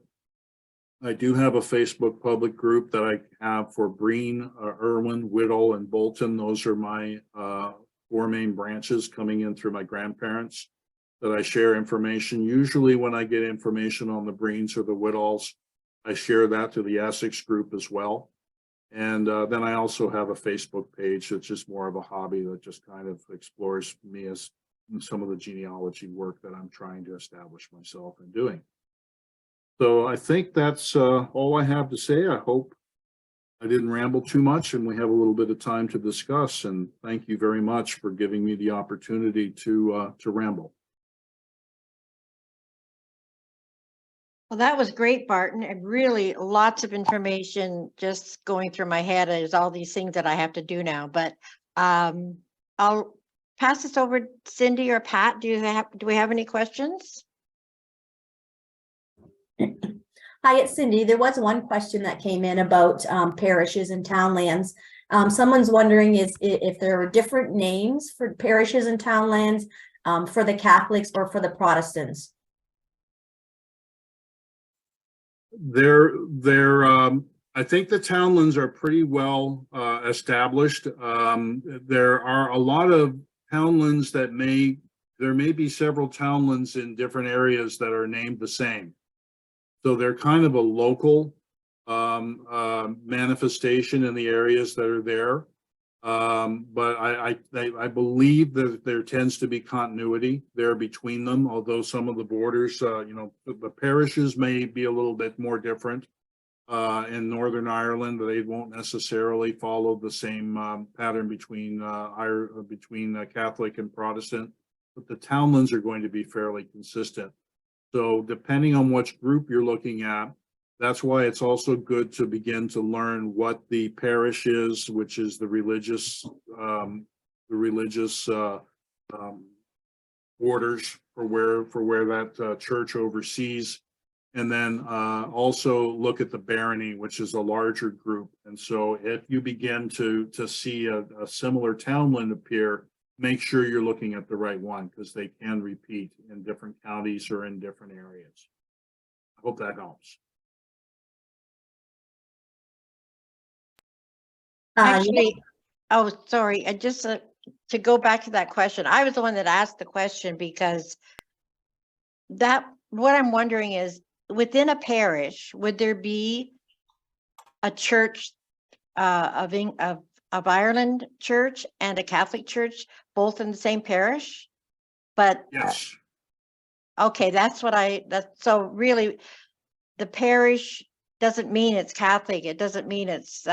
I do have a Facebook public group that I have for Breen, Irwin, Whittle, and Bolton. Those are my 4 main branches coming in through my grandparents that I share information. Usually when I get information on the Breens or the Whittles, I share that to the Essex group as well. And then I also have a Facebook page that's just more of a hobby that just kind of explores me as some of the genealogy work that I'm trying to establish myself in doing. So I think that's all I have to say. I hope I didn't ramble too much and we have a little bit of time to discuss. And thank you very much for giving me the opportunity to ramble. Well, that was great, Barton, and really lots of information just going through my head. There's all these things that I have to do now, but I'll pass this over to Cindy or Pat. Do we have any questions? Hi, it's Cindy. There was one question that came in about parishes and townlands. Someone's wondering if there are different names for parishes and townlands for the Catholics or for the Protestants. I think the townlands are pretty well established. There are a lot of townlands that there may be several townlands in different areas that are named the same. So they're kind of a local manifestation in the areas that are there. But I believe that there tends to be continuity there between them, although some of the borders, the parishes may be a little bit more different in Northern Ireland. They won't necessarily follow the same pattern between Catholic and Protestant, but the townlands are going to be fairly consistent. So depending on which group you're looking at, that's why it's also good to begin to learn what the parish is, which is the religious borders for where that church oversees, and then also look at the barony, which is a larger group. And so if you begin to see a similar townland appear, make sure you're looking at the right one, because they can repeat in different counties or in different areas. I hope that helps. Actually, oh, sorry. I just to go back to that question. I was the one that asked the question because that what I'm wondering is, within a parish, would there be a church of Ireland church and a Catholic church, both in the same parish? But Yes, okay, that's so really, the parish doesn't mean it's Catholic. It doesn't mean it's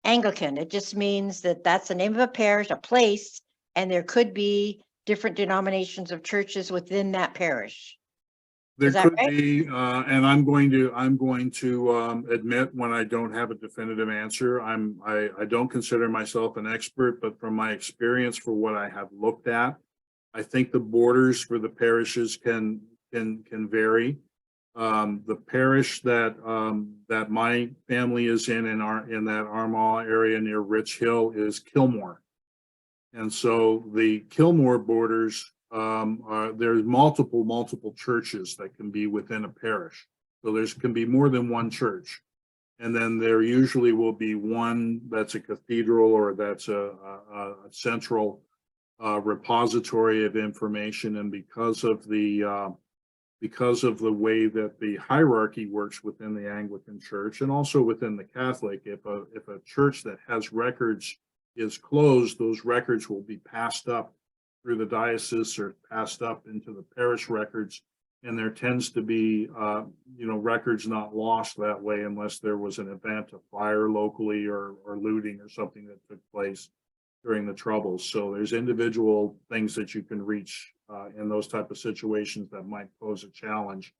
Anglican. It just means that that's the name of a parish, a place, and there could be different denominations of churches within that parish. there Is that could right? be, and I'm going to admit when I don't have a definitive answer. I don't consider myself an expert, but from my experience, for what I have looked at, I think the borders for the parishes can vary. The parish that my family is in that Armagh area near Rich Hill is Kilmore. And so the Kilmore borders, there's multiple churches that can be within a parish. So can be more than one church. And then there usually will be one that's a cathedral, or that's a central repository of information. And because of the way that the hierarchy works within the Anglican Church and also within the Catholic, if a church that has records is closed, those records will be passed up through the diocese or passed up into the parish records. And there tends to be, records not lost that way unless there was an event, a fire locally, or looting or something that took place during the Troubles. So there's individual things that you can reach in those type of situations that might pose a challenge.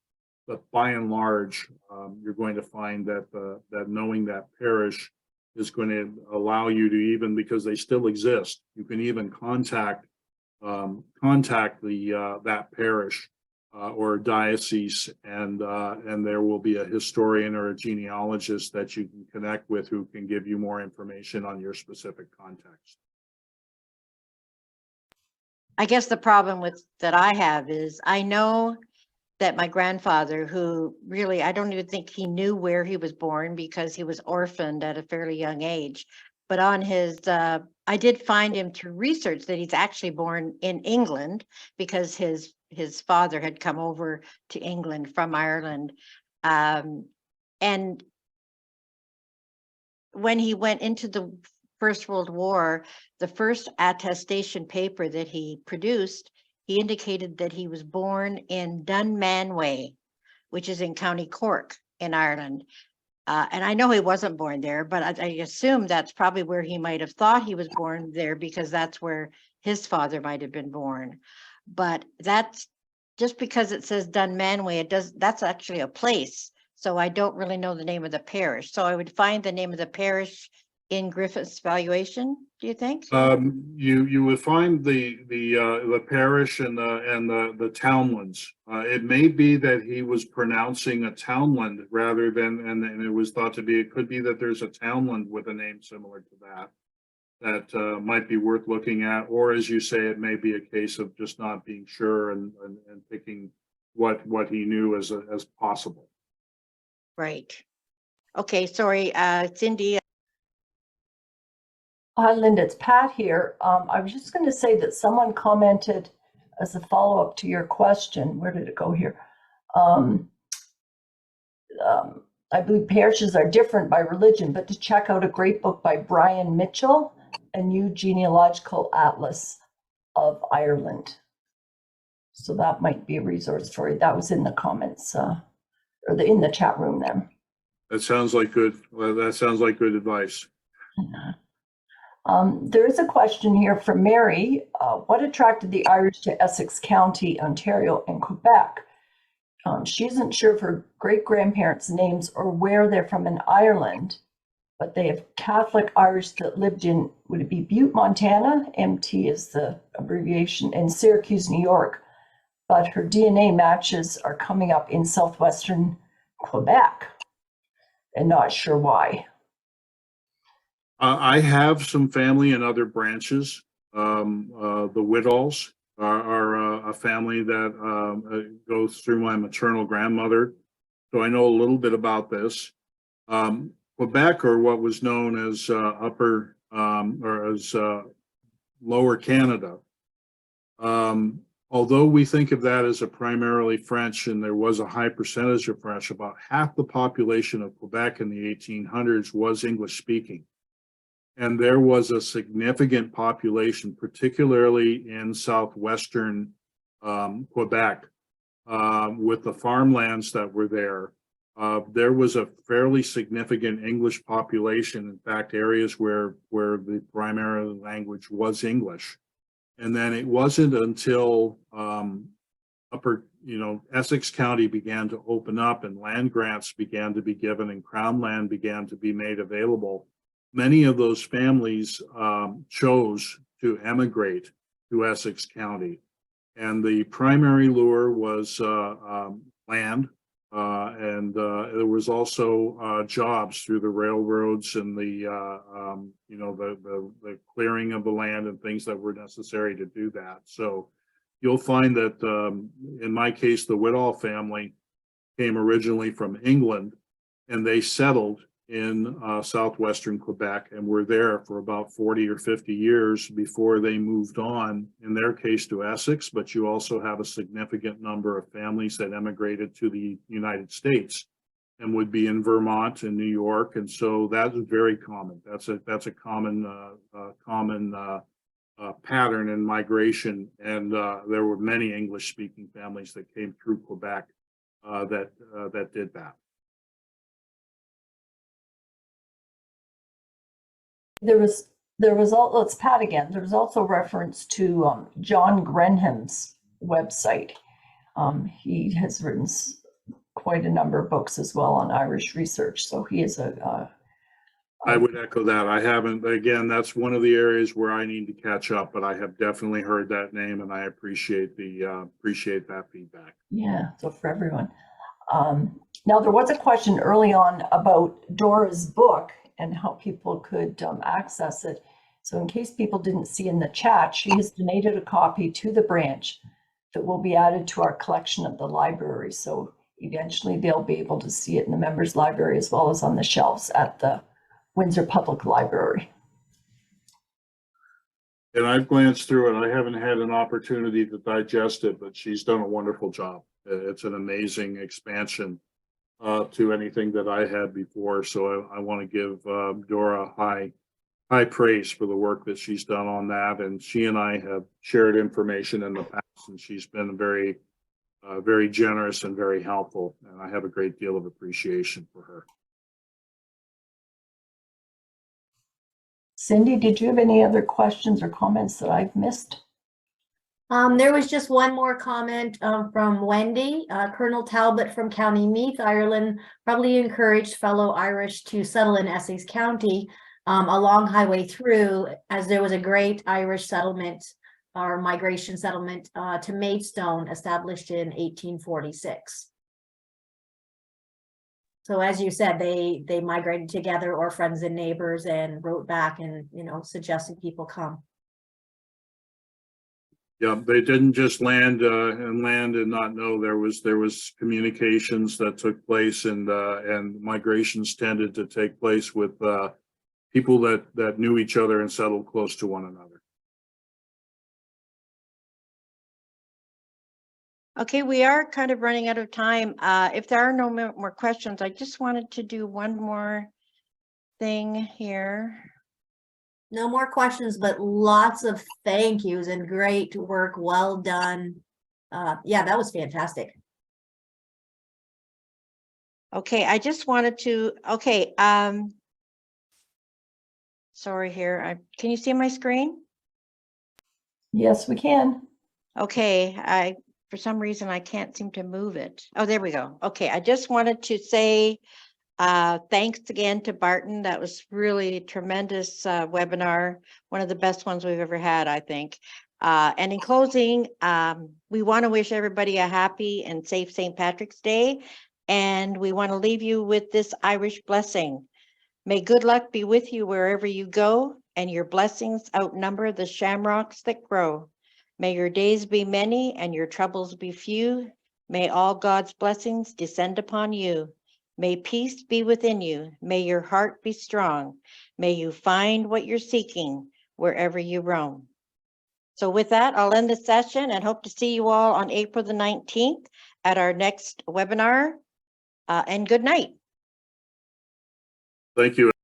But by and large, you're going to find that knowing that parish is going to allow you to, even because they still exist, you can even contact that parish or diocese, and there will be a historian or a genealogist that you can connect with who can give you more information on your specific context. I guess the problem that I have is, I know that my grandfather, who really, I don't even think he knew where he was born because he was orphaned at a fairly young age. But on his, I did find him through research that he's actually born in England, because his father had come over to England from Ireland. And when he went into the First World War, the first attestation paper that he produced, he indicated that he was born in Dunmanway, which is in County Cork in Ireland. And I know he wasn't born there, but I assume that's probably where he might have thought he was born there, because that's where his father might have been born. But that's just because it says Dunmanway, that's actually a place. So I don't really know the name of the parish. So I would find the name of the parish in Griffith's valuation, do you think? You would find the parish and the townlands. It may be that he was pronouncing a townland rather than, and it was thought to be, it could be that there's a townland with a name similar to that might be worth looking at. Or, as you say, it may be a case of just not being sure and picking what he knew as possible. Right. Okay, sorry, Cindy. Hi, Linda, it's Pat here. I was just going to say that someone commented as a follow-up to your question. Where did it go here? I believe parishes are different by religion, but to check out a great book by Brian Mitchell, A New Genealogical Atlas of Ireland. So that might be a resource for you. That was in the comments, or in the chat room there. That sounds like good advice. There is a question here from Mary. What attracted the Irish to Essex County, Ontario, and Quebec? She isn't sure of her great-grandparents' names or where they're from in Ireland, but they have Catholic Irish that lived in, would it be Butte, Montana? MT is the abbreviation, and Syracuse, New York. But her DNA matches are coming up in southwestern Quebec, and not sure why. I have some family in other branches. The Whittals are a family that goes through my maternal grandmother, so I know a little bit about this. Quebec, or what was known as Lower Canada, although we think of that as a primarily French, and there was a high percentage of French, about half the population of Quebec in the 1800s was English speaking. And there was a significant population, particularly in southwestern Quebec, with the farmlands that were there. There was a fairly significant English population. In fact, areas where the primary language was English. And then it wasn't until Essex County began to open up and land grants began to be given and Crown land began to be made available. Many of those families chose to emigrate to Essex County. And the primary lure was land. And there was also jobs through the railroads and the clearing of the land and things that were necessary to do that. So you'll find that in my case, the Whitall family came originally from England, and they settled in southwestern Quebec and were there for about 40 or 50 years before they moved on, in their case, to Essex. But you also have a significant number of families that emigrated to the United States and would be in Vermont and New York. And so that is very common. That's a common pattern in migration. And there were many English speaking families that came through Quebec that did that. There was it's Pat again. There was also reference to John Grenham's website. He has written quite a number of books as well on Irish research. So he is I would echo that. I haven't, again, that's one of the areas where I need to catch up, but I have definitely heard that name and I appreciate that feedback. Yeah, so for everyone. Now there was a question early on about Dora's book and how people could access it. So in case people didn't see in the chat, she has donated a copy to the branch that will be added to our collection at the library. So eventually they'll be able to see it in the members library as well as on the shelves at the Windsor Public Library. And I've glanced through it. I haven't had an opportunity to digest it, but she's done a wonderful job. It's an amazing expansion to anything that I had before. So I want to give Dora high praise for the work that she's done on that. And she and I have shared information in the past, and she's been very generous and very helpful. And I have a great deal of appreciation for her. Cindy, did you have any other questions or comments that I've missed? There was just one more comment from Wendy. Colonel Talbot from County Meath, Ireland, probably encouraged fellow Irish to settle in Essex County along highway through, as there was a great Irish settlement or migration settlement to Maidstone established in 1846. So as you said, they migrated together, or friends and neighbors, and wrote back and, suggested people come. Yeah, they didn't just land and not know. There was communications that took place, and migrations tended to take place with people that knew each other and settled close to one another. Okay, we are kind of running out of time. If there are no more questions, I just wanted to do one more thing here. No more questions, but lots of thank yous and great work. Well done. Yeah, that was fantastic. Okay, I just wanted to, sorry here. Can you see my screen? Yes, we can. Okay, for some reason, I can't seem to move it. Oh, there we go. Okay, I just wanted to say thanks again to Barton. That was really a tremendous webinar, one of the best ones we've ever had, I think. And in closing, we want to wish everybody a happy and safe St. Patrick's Day. And we want to leave you with this Irish blessing. May good luck be with you wherever you go, and your blessings outnumber the shamrocks that grow. May your days be many and your troubles be few. May all God's blessings descend upon you. May peace be within you. May your heart be strong. May you find what you're seeking wherever you roam. So with that, I'll end the session and hope to see you all on April the 19th at our next webinar. And good night. Thank you.